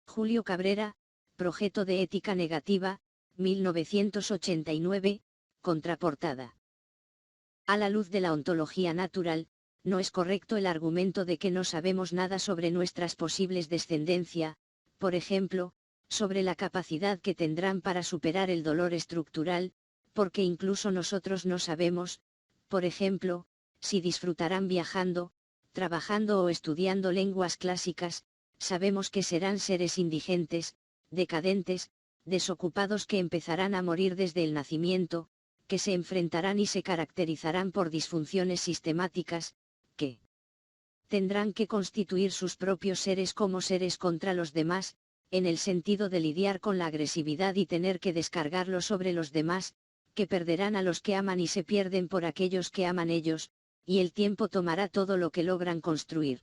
Julio Cabrera, Progetto de Ética Negativa, 1989, contraportada. A la luz de la ontología natural, no es correcto el argumento de que no sabemos nada sobre nuestras posibles descendencia, por ejemplo, sobre la capacidad que tendrán para superar el dolor estructural, porque incluso nosotros no sabemos, por ejemplo, si disfrutarán viajando, trabajando o estudiando lenguas clásicas. Sabemos que serán seres indigentes, decadentes, desocupados que empezarán a morir desde el nacimiento, que se enfrentarán y se caracterizarán por disfunciones sistemáticas, que tendrán que constituir sus propios seres como seres contra los demás, en el sentido de lidiar con la agresividad y tener que descargarlo sobre los demás, que perderán a los que aman y se pierden por aquellos que aman ellos, y el tiempo tomará todo lo que logran construir.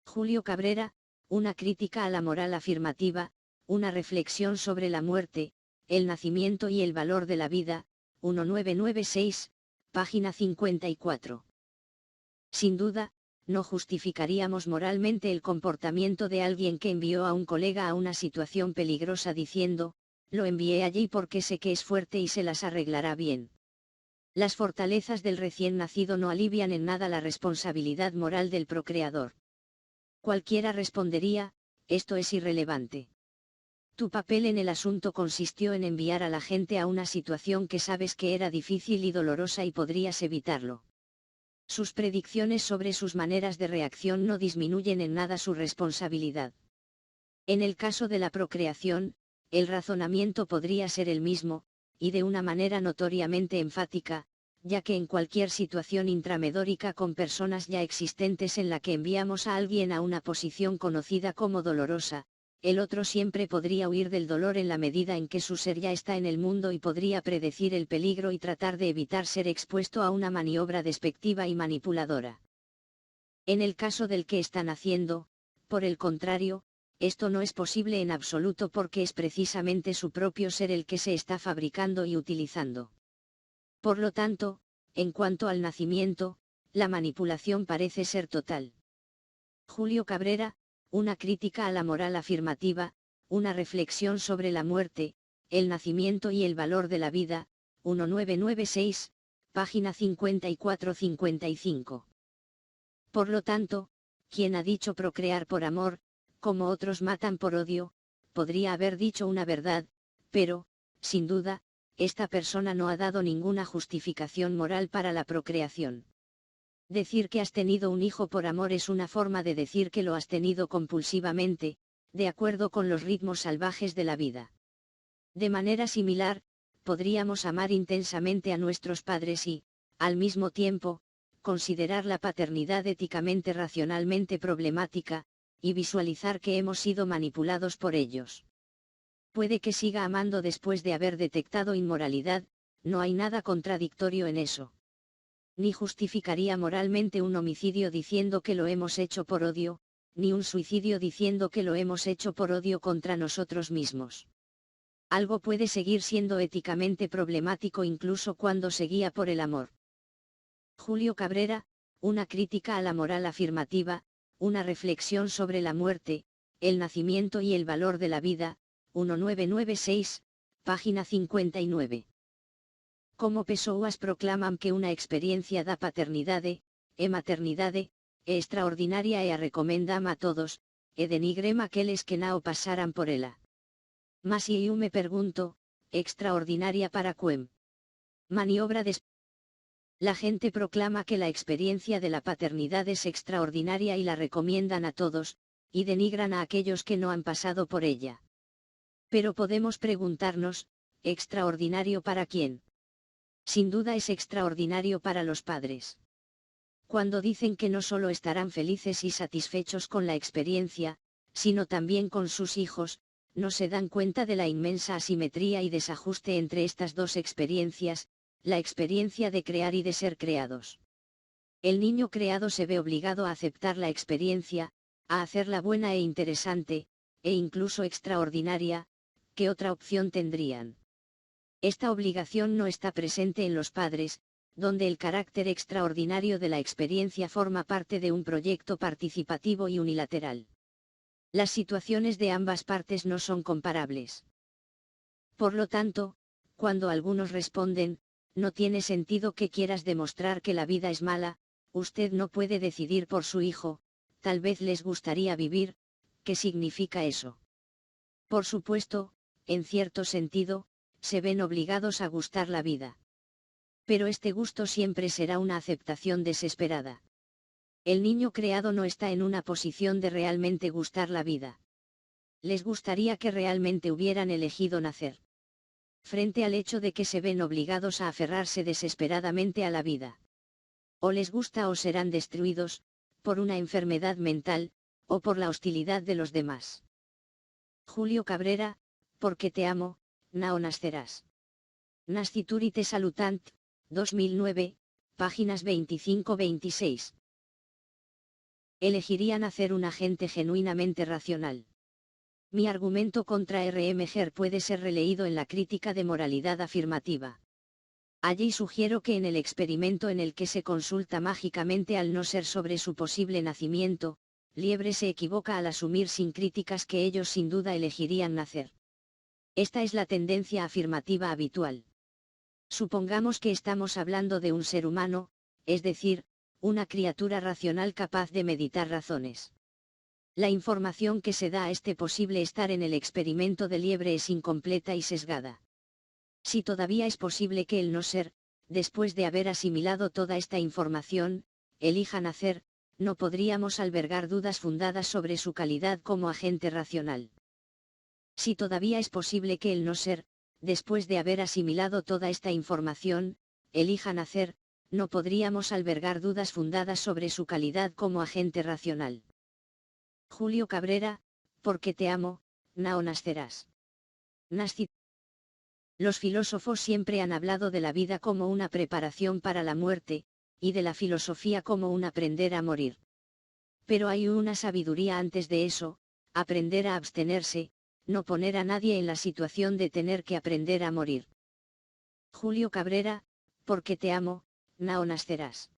Julio Cabrera, una crítica a la moral afirmativa, una reflexión sobre la muerte, el nacimiento y el valor de la vida, 1996, página 54. Sin duda, no justificaríamos moralmente el comportamiento de alguien que envió a un colega a una situación peligrosa diciendo, lo envié allí porque sé que es fuerte y se las arreglará bien. Las fortalezas del recién nacido no alivian en nada la responsabilidad moral del procreador. Cualquiera respondería, esto es irrelevante. Tu papel en el asunto consistió en enviar a la gente a una situación que sabes que era difícil y dolorosa y podrías evitarlo. Sus predicciones sobre sus maneras de reacción no disminuyen en nada su responsabilidad. En el caso de la procreación, el razonamiento podría ser el mismo, y de una manera notoriamente enfática, ya que en cualquier situación intramedórica con personas ya existentes en la que enviamos a alguien a una posición conocida como dolorosa, el otro siempre podría huir del dolor en la medida en que su ser ya está en el mundo y podría predecir el peligro y tratar de evitar ser expuesto a una maniobra despectiva y manipuladora. En el caso del que está naciendo, por el contrario, esto no es posible en absoluto porque es precisamente su propio ser el que se está fabricando y utilizando. Por lo tanto, en cuanto al nacimiento, la manipulación parece ser total. Julio Cabrera, una crítica a la moral afirmativa, una reflexión sobre la muerte, el nacimiento y el valor de la vida, 1996, página 54-55. Por lo tanto, quien ha dicho procrear por amor, como otros matan por odio, podría haber dicho una verdad, pero, sin duda, esta persona no ha dado ninguna justificación moral para la procreación. Decir que has tenido un hijo por amor es una forma de decir que lo has tenido compulsivamente, de acuerdo con los ritmos salvajes de la vida. De manera similar, podríamos amar intensamente a nuestros padres y, al mismo tiempo, considerar la paternidad éticamente racionalmente problemática, y visualizar que hemos sido manipulados por ellos. Puede que siga amando después de haber detectado inmoralidad, no hay nada contradictorio en eso. Ni justificaría moralmente un homicidio diciendo que lo hemos hecho por odio, ni un suicidio diciendo que lo hemos hecho por odio contra nosotros mismos. Algo puede seguir siendo éticamente problemático incluso cuando se guía por el amor. Julio Cabrera, una crítica a la moral afirmativa, una reflexión sobre la muerte, el nacimiento y el valor de la vida, 1996, página 59. Como pessoas proclaman que una experiencia da paternidade, e maternidade, é extraordinaria e a recomendam a todos, e denigrem aqueles que não pasaran por ela. Mas e eu me pergunto, extraordinaria para quem? Maniobra de... La gente proclama que la experiencia de la paternidad es extraordinaria y la recomiendan a todos, y denigran a aquellos que no han pasado por ella. Pero podemos preguntarnos, ¿extraordinario para quién? Sin duda es extraordinario para los padres. Cuando dicen que no solo estarán felices y satisfechos con la experiencia, sino también con sus hijos, no se dan cuenta de la inmensa asimetría y desajuste entre estas dos experiencias, la experiencia de crear y de ser creados. El niño creado se ve obligado a aceptar la experiencia, a hacerla buena e interesante, e incluso extraordinaria. ¿Qué otra opción tendrían? Esta obligación no está presente en los padres, donde el carácter extraordinario de la experiencia forma parte de un proyecto participativo y unilateral. Las situaciones de ambas partes no son comparables. Por lo tanto, cuando algunos responden, no tiene sentido que quieras demostrar que la vida es mala, usted no puede decidir por su hijo, tal vez les gustaría vivir, ¿qué significa eso? Por supuesto, en cierto sentido, se ven obligados a gustar la vida. Pero este gusto siempre será una aceptación desesperada. El niño creado no está en una posición de realmente gustar la vida. Les gustaría que realmente hubieran elegido nacer. Frente al hecho de que se ven obligados a aferrarse desesperadamente a la vida. O les gusta o serán destruidos, por una enfermedad mental, o por la hostilidad de los demás. Julio Cabrera, porque te amo, no nacerás. Nasciturite salutant, 2009, páginas 25-26. Elegiría nacer un agente genuinamente racional. Mi argumento contra R.M. puede ser releído en la crítica de moralidad afirmativa. Allí sugiero que en el experimento en el que se consulta mágicamente al no ser sobre su posible nacimiento, Liebre se equivoca al asumir sin críticas que ellos sin duda elegirían nacer. Esta es la tendencia afirmativa habitual. Supongamos que estamos hablando de un ser humano, es decir, una criatura racional capaz de meditar razones. La información que se da a este posible estar en el experimento de Liebre es incompleta y sesgada. Si todavía es posible que el no ser, después de haber asimilado toda esta información, elija nacer, no podríamos albergar dudas fundadas sobre su calidad como agente racional. Si todavía es posible que el no ser, después de haber asimilado toda esta información, elija nacer, no podríamos albergar dudas fundadas sobre su calidad como agente racional. Julio Cabrera, porque te amo, no nacerás. Nasci. Los filósofos siempre han hablado de la vida como una preparación para la muerte, y de la filosofía como un aprender a morir. Pero hay una sabiduría antes de eso, aprender a abstenerse, no poner a nadie en la situación de tener que aprender a morir. Julio Cabrera, porque te amo, no nacerás.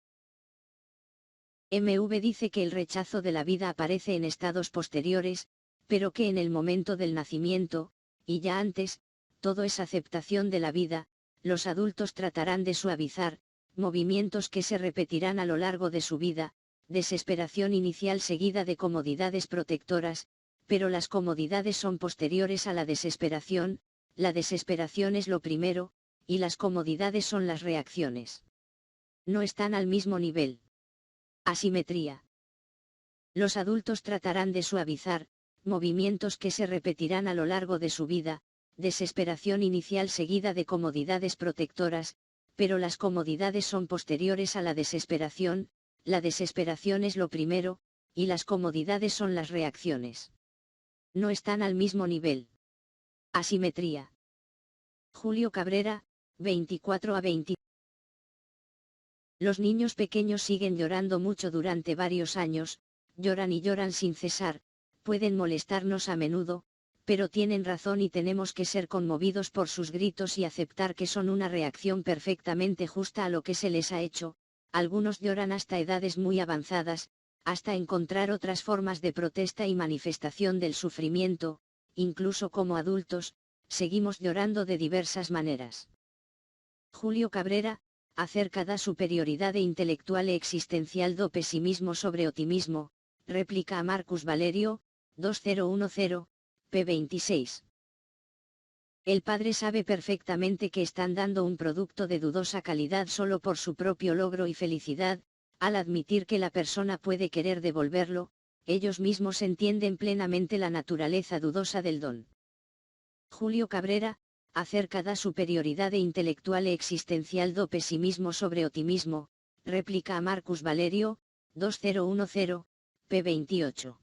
MV dice que el rechazo de la vida aparece en estados posteriores, pero que en el momento del nacimiento, y ya antes, todo es aceptación de la vida, los adultos tratarán de suavizar, movimientos que se repetirán a lo largo de su vida, desesperación inicial seguida de comodidades protectoras, pero las comodidades son posteriores a la desesperación es lo primero, y las comodidades son las reacciones. No están al mismo nivel. Asimetría. Los adultos tratarán de suavizar, movimientos que se repetirán a lo largo de su vida, desesperación inicial seguida de comodidades protectoras, pero las comodidades son posteriores a la desesperación es lo primero, y las comodidades son las reacciones. No están al mismo nivel. Asimetría. Julio Cabrera, 24-20. Los niños pequeños siguen llorando mucho durante varios años, lloran y lloran sin cesar, pueden molestarnos a menudo, pero tienen razón y tenemos que ser conmovidos por sus gritos y aceptar que son una reacción perfectamente justa a lo que se les ha hecho. Algunos lloran hasta edades muy avanzadas, hasta encontrar otras formas de protesta y manifestación del sufrimiento, incluso como adultos, seguimos llorando de diversas maneras. Julio Cabrera, acerca da superioridade intelectual e existencial do pesimismo sobre optimismo, réplica a Marcus Valerio, 2010, p. 26. El padre sabe perfectamente que están dando un producto de dudosa calidad solo por su propio logro y felicidad, al admitir que la persona puede querer devolverlo, ellos mismos entienden plenamente la naturaleza dudosa del don. Julio Cabrera, acerca da superioridade intelectual e existencial do pesimismo sobre optimismo, réplica a Marcus Valerio, 2010, p. 28.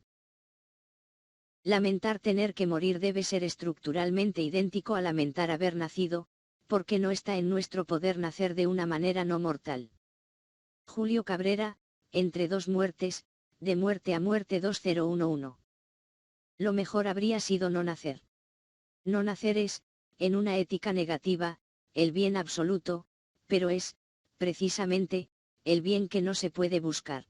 Lamentar tener que morir debe ser estructuralmente idéntico a lamentar haber nacido, porque no está en nuestro poder nacer de una manera no mortal. Julio Cabrera, entre dos muertes, de muerte a muerte 2011. Lo mejor habría sido no nacer. No nacer es, en una ética negativa, el bien absoluto, pero es, precisamente, el bien que no se puede buscar.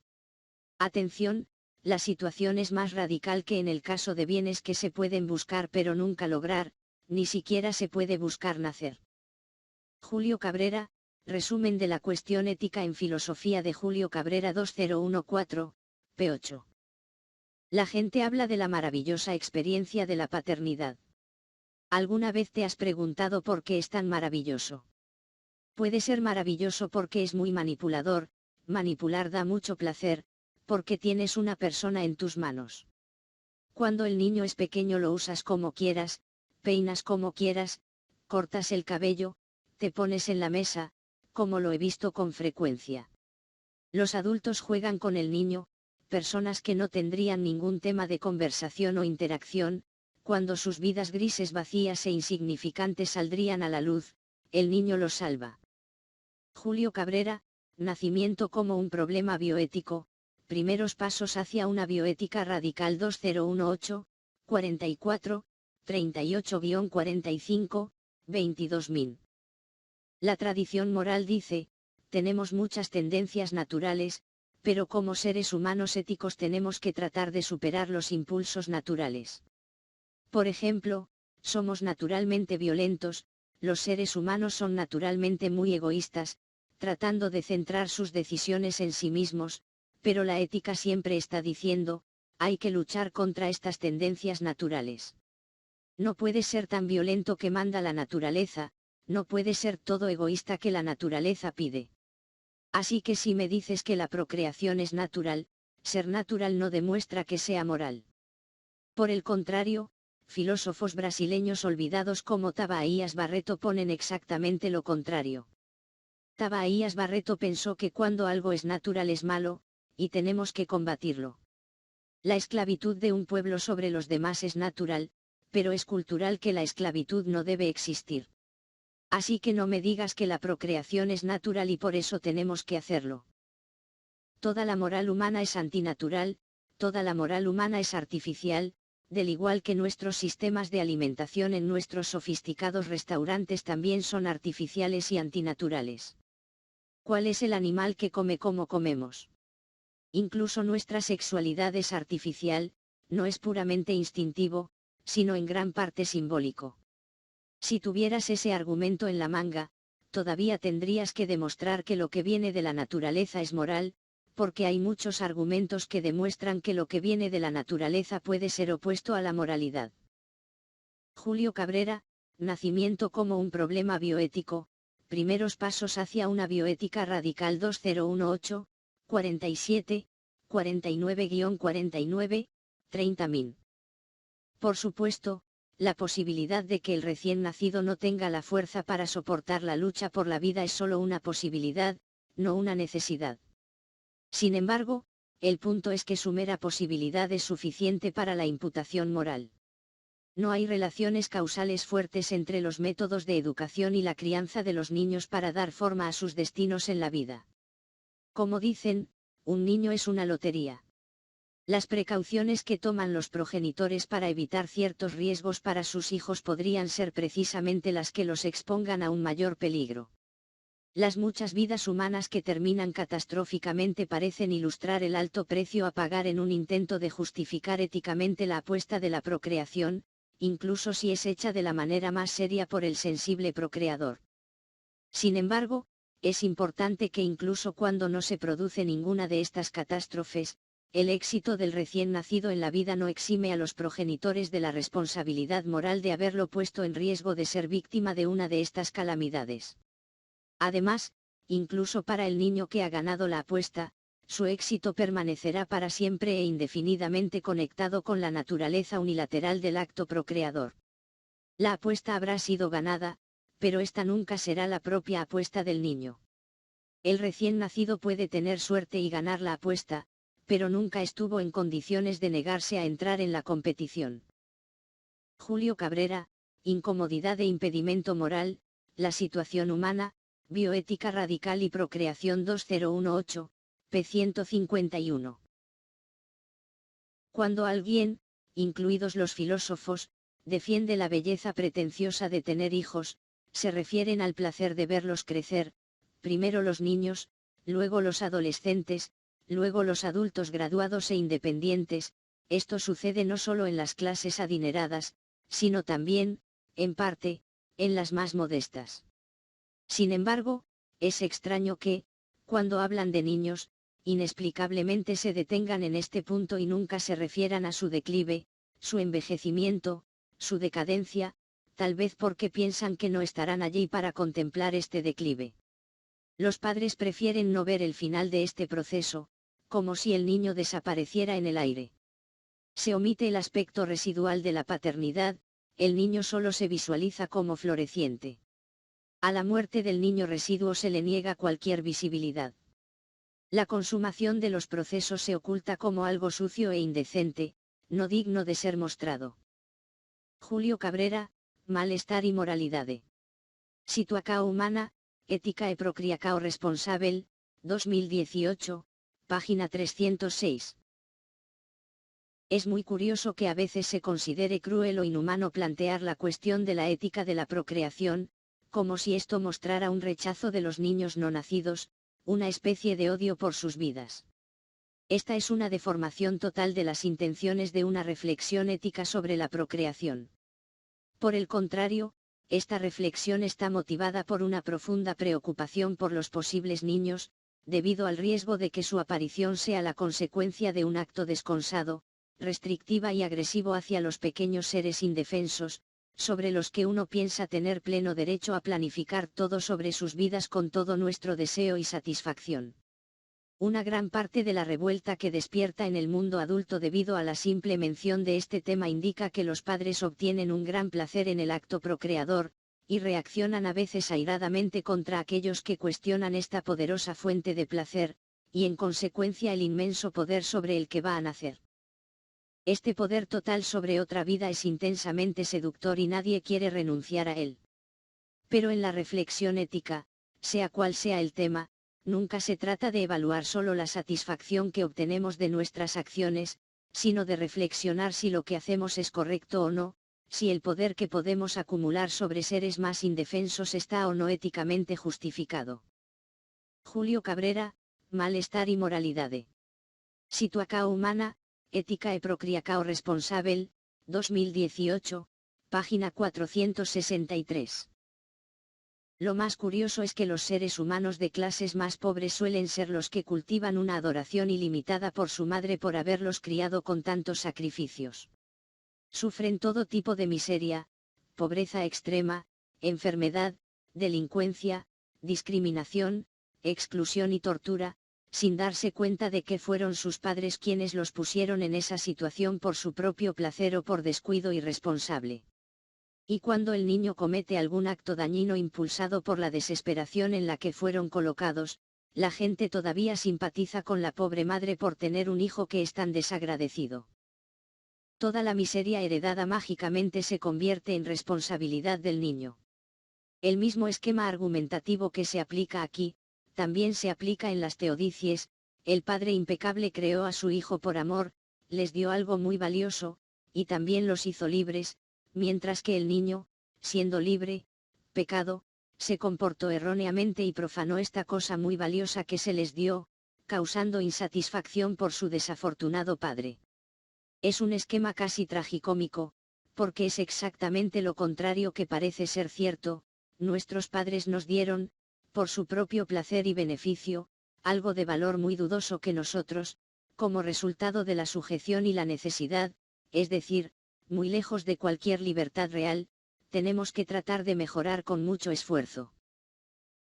Atención, la situación es más radical que en el caso de bienes que se pueden buscar pero nunca lograr, ni siquiera se puede buscar nacer. Julio Cabrera, resumen de la cuestión ética en filosofía de Julio Cabrera 2014, p8. La gente habla de la maravillosa experiencia de la paternidad. ¿Alguna vez te has preguntado por qué es tan maravilloso? Puede ser maravilloso porque es muy manipulador, manipular da mucho placer, porque tienes una persona en tus manos. Cuando el niño es pequeño lo usas como quieras, peinas como quieras, cortas el cabello, te pones en la mesa, como lo he visto con frecuencia. Los adultos juegan con el niño, personas que no tendrían ningún tema de conversación o interacción, cuando sus vidas grises vacías e insignificantes saldrían a la luz, el niño los salva. Julio Cabrera, nacimiento como un problema bioético, primeros pasos hacia una bioética radical 2018, 44, 38-45, 22.000. La tradición moral dice, tenemos muchas tendencias naturales, pero como seres humanos éticos tenemos que tratar de superar los impulsos naturales. Por ejemplo, somos naturalmente violentos, los seres humanos son naturalmente muy egoístas, tratando de centrar sus decisiones en sí mismos, pero la ética siempre está diciendo, hay que luchar contra estas tendencias naturales. No puedes ser tan violento que manda la naturaleza, no puedes ser todo egoísta que la naturaleza pide. Así que si me dices que la procreación es natural, ser natural no demuestra que sea moral. Por el contrario, filósofos brasileños olvidados como Tavaías Barreto ponen exactamente lo contrario. Tavaías Barreto pensó que cuando algo es natural es malo, y tenemos que combatirlo. La esclavitud de un pueblo sobre los demás es natural, pero es cultural que la esclavitud no debe existir. Así que no me digas que la procreación es natural y por eso tenemos que hacerlo. Toda la moral humana es antinatural, toda la moral humana es artificial, del igual que nuestros sistemas de alimentación en nuestros sofisticados restaurantes también son artificiales y antinaturales. ¿Cuál es el animal que come como comemos? Incluso nuestra sexualidad es artificial, no es puramente instintivo, sino en gran parte simbólico. Si tuvieras ese argumento en la manga, todavía tendrías que demostrar que lo que viene de la naturaleza es moral, porque hay muchos argumentos que demuestran que lo que viene de la naturaleza puede ser opuesto a la moralidad. Julio Cabrera, nacimiento como un problema bioético, primeros pasos hacia una bioética radical 2018, 47, 49-49, 30.000. Por supuesto, la posibilidad de que el recién nacido no tenga la fuerza para soportar la lucha por la vida es solo una posibilidad, no una necesidad. Sin embargo, el punto es que su mera posibilidad es suficiente para la imputación moral. No hay relaciones causales fuertes entre los métodos de educación y la crianza de los niños para dar forma a sus destinos en la vida. Como dicen, un niño es una lotería. Las precauciones que toman los progenitores para evitar ciertos riesgos para sus hijos podrían ser precisamente las que los expongan a un mayor peligro. Las muchas vidas humanas que terminan catastróficamente parecen ilustrar el alto precio a pagar en un intento de justificar éticamente la apuesta de la procreación, incluso si es hecha de la manera más seria por el sensible procreador. Sin embargo, es importante que incluso cuando no se produce ninguna de estas catástrofes, el éxito del recién nacido en la vida no exime a los progenitores de la responsabilidad moral de haberlo puesto en riesgo de ser víctima de una de estas calamidades. Además, incluso para el niño que ha ganado la apuesta, su éxito permanecerá para siempre e indefinidamente conectado con la naturaleza unilateral del acto procreador. La apuesta habrá sido ganada, pero esta nunca será la propia apuesta del niño. El recién nacido puede tener suerte y ganar la apuesta, pero nunca estuvo en condiciones de negarse a entrar en la competición. Julio Cabrera, incomodidad e impedimento moral, la situación humana, bioética radical y procreación 2018, p. 151. Cuando alguien, incluidos los filósofos, defiende la belleza pretenciosa de tener hijos, se refieren al placer de verlos crecer, primero los niños, luego los adolescentes, luego los adultos graduados e independientes. Esto sucede no solo en las clases adineradas, sino también, en parte, en las más modestas. Sin embargo, es extraño que, cuando hablan de niños, inexplicablemente se detengan en este punto y nunca se refieran a su declive, su envejecimiento, su decadencia, tal vez porque piensan que no estarán allí para contemplar este declive. Los padres prefieren no ver el final de este proceso, como si el niño desapareciera en el aire. Se omite el aspecto residual de la paternidad, el niño solo se visualiza como floreciente. A la muerte del niño residuo se le niega cualquier visibilidad. La consumación de los procesos se oculta como algo sucio e indecente, no digno de ser mostrado. Julio Cabrera, Malestar y moralidade. Situação humana, ética e procriação responsável, 2018, página 306. Es muy curioso que a veces se considere cruel o inhumano plantear la cuestión de la ética de la procreación, como si esto mostrara un rechazo de los niños no nacidos, una especie de odio por sus vidas. Esta es una deformación total de las intenciones de una reflexión ética sobre la procreación. Por el contrario, esta reflexión está motivada por una profunda preocupación por los posibles niños, debido al riesgo de que su aparición sea la consecuencia de un acto desconsado, restrictiva y agresivo hacia los pequeños seres indefensos, sobre los que uno piensa tener pleno derecho a planificar todo sobre sus vidas con todo nuestro deseo y satisfacción. Una gran parte de la revuelta que despierta en el mundo adulto debido a la simple mención de este tema indica que los padres obtienen un gran placer en el acto procreador, y reaccionan a veces airadamente contra aquellos que cuestionan esta poderosa fuente de placer, y en consecuencia el inmenso poder sobre el que va a nacer. Este poder total sobre otra vida es intensamente seductor y nadie quiere renunciar a él. Pero en la reflexión ética, sea cual sea el tema, nunca se trata de evaluar solo la satisfacción que obtenemos de nuestras acciones, sino de reflexionar si lo que hacemos es correcto o no, si el poder que podemos acumular sobre seres más indefensos está o no éticamente justificado. Julio Cabrera, Malestar y moralidade. Situação humana, ética e procriação responsável, 2018, página 463. Lo más curioso es que los seres humanos de clases más pobres suelen ser los que cultivan una adoración ilimitada por su madre por haberlos criado con tantos sacrificios. Sufren todo tipo de miseria, pobreza extrema, enfermedad, delincuencia, discriminación, exclusión y tortura, sin darse cuenta de que fueron sus padres quienes los pusieron en esa situación por su propio placer o por descuido irresponsable. Y cuando el niño comete algún acto dañino impulsado por la desesperación en la que fueron colocados, la gente todavía simpatiza con la pobre madre por tener un hijo que es tan desagradecido. Toda la miseria heredada mágicamente se convierte en responsabilidad del niño. El mismo esquema argumentativo que se aplica aquí, también se aplica en las teodicies. El padre impecable creó a su hijo por amor, les dio algo muy valioso, y también los hizo libres, mientras que el niño, siendo libre, pecado, se comportó erróneamente y profanó esta cosa muy valiosa que se les dio, causando insatisfacción por su desafortunado padre. Es un esquema casi tragicómico, porque es exactamente lo contrario que parece ser cierto. Nuestros padres nos dieron, por su propio placer y beneficio, algo de valor muy dudoso que nosotros, como resultado de la sujeción y la necesidad, es decir, muy lejos de cualquier libertad real, tenemos que tratar de mejorar con mucho esfuerzo.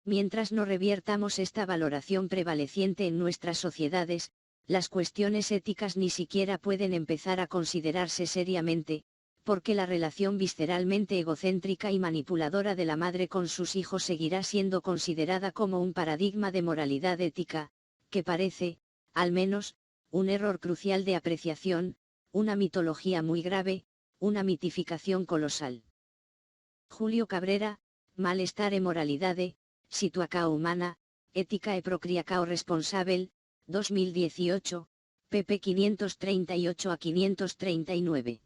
Mientras no reviertamos esta valoración prevaleciente en nuestras sociedades, las cuestiones éticas ni siquiera pueden empezar a considerarse seriamente, porque la relación visceralmente egocéntrica y manipuladora de la madre con sus hijos seguirá siendo considerada como un paradigma de moralidad ética, que parece, al menos, un error crucial de apreciación, una mitología muy grave, una mitificación colosal. Julio Cabrera, Malestar e moralidade, situação humana, ética e procriação responsável, 2018, pp 538 a 539.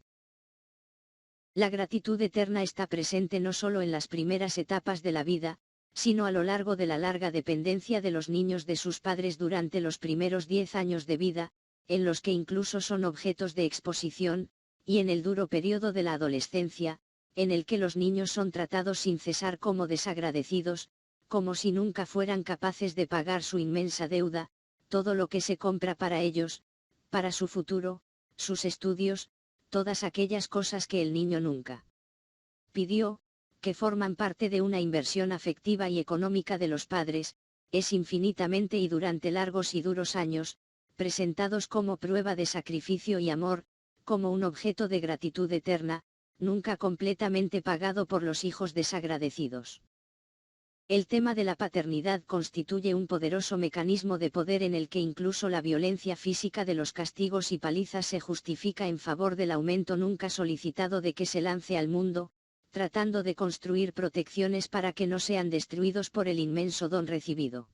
La gratitud eterna está presente no solo en las primeras etapas de la vida, sino a lo largo de la larga dependencia de los niños de sus padres durante los primeros 10 años de vida, en los que incluso son objetos de exposición, y en el duro periodo de la adolescencia, en el que los niños son tratados sin cesar como desagradecidos, como si nunca fueran capaces de pagar su inmensa deuda, todo lo que se compra para ellos, para su futuro, sus estudios, todas aquellas cosas que el niño nunca pidió, que forman parte de una inversión afectiva y económica de los padres, es infinitamente y durante largos y duros años, presentados como prueba de sacrificio y amor, como un objeto de gratitud eterna, nunca completamente pagado por los hijos desagradecidos. El tema de la paternidad constituye un poderoso mecanismo de poder en el que incluso la violencia física de los castigos y palizas se justifica en favor del aumento nunca solicitado de que se lance al mundo, tratando de construir protecciones para que no sean destruidos por el inmenso don recibido.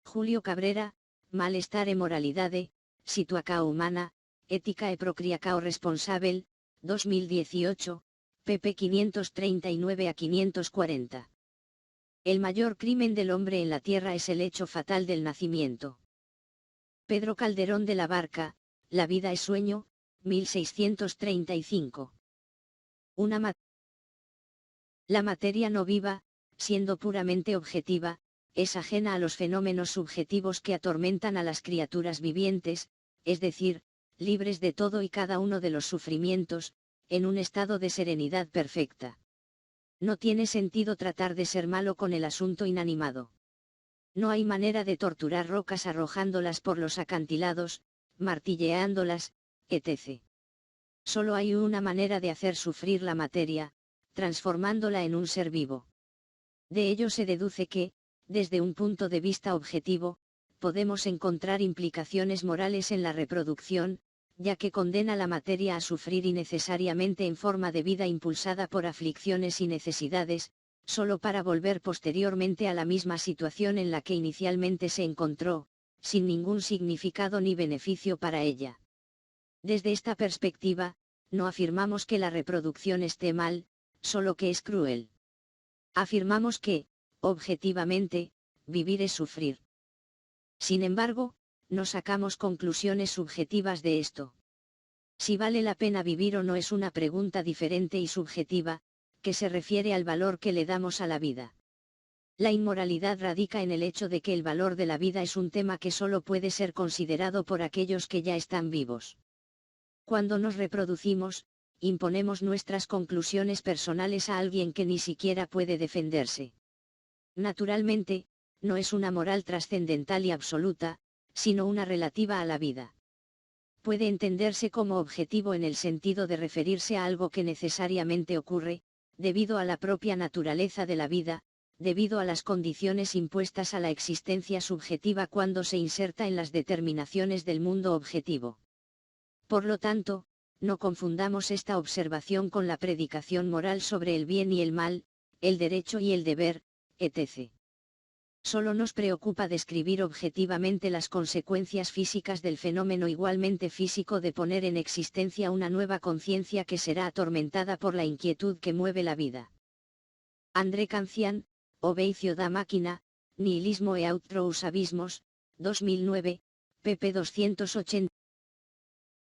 Julio Cabrera, Malestar e moralidade, Situação humana, Ética e procriação responsável, 2018, pp 539 a 540. El mayor crimen del hombre en la tierra es el hecho fatal del nacimiento. Pedro Calderón de la Barca, La vida es sueño, 1635. La materia no viva, siendo puramente objetiva, es ajena a los fenómenos subjetivos que atormentan a las criaturas vivientes, es decir, libres de todo y cada uno de los sufrimientos, en un estado de serenidad perfecta. No tiene sentido tratar de ser malo con el asunto inanimado. No hay manera de torturar rocas arrojándolas por los acantilados, martilleándolas, etc. Solo hay una manera de hacer sufrir la materia, transformándola en un ser vivo. De ello se deduce que, desde un punto de vista objetivo, podemos encontrar implicaciones morales en la reproducción, ya que condena la materia a sufrir innecesariamente en forma de vida impulsada por aflicciones y necesidades, solo para volver posteriormente a la misma situación en la que inicialmente se encontró, sin ningún significado ni beneficio para ella. Desde esta perspectiva, no afirmamos que la reproducción esté mal, solo que es cruel. Afirmamos que, objetivamente, vivir es sufrir. Sin embargo, no sacamos conclusiones subjetivas de esto. Si vale la pena vivir o no es una pregunta diferente y subjetiva, que se refiere al valor que le damos a la vida. La inmoralidad radica en el hecho de que el valor de la vida es un tema que solo puede ser considerado por aquellos que ya están vivos. Cuando nos reproducimos, imponemos nuestras conclusiones personales a alguien que ni siquiera puede defenderse. Naturalmente, no es una moral trascendental y absoluta, sino una relativa a la vida. Puede entenderse como objetivo en el sentido de referirse a algo que necesariamente ocurre, debido a la propia naturaleza de la vida, debido a las condiciones impuestas a la existencia subjetiva cuando se inserta en las determinaciones del mundo objetivo. Por lo tanto, no confundamos esta observación con la predicación moral sobre el bien y el mal, el derecho y el deber, etc. Solo nos preocupa describir objetivamente las consecuencias físicas del fenómeno igualmente físico de poner en existencia una nueva conciencia que será atormentada por la inquietud que mueve la vida. André Cancian, O veicio da máquina, Nihilismo e outros abismos, 2009, pp 280.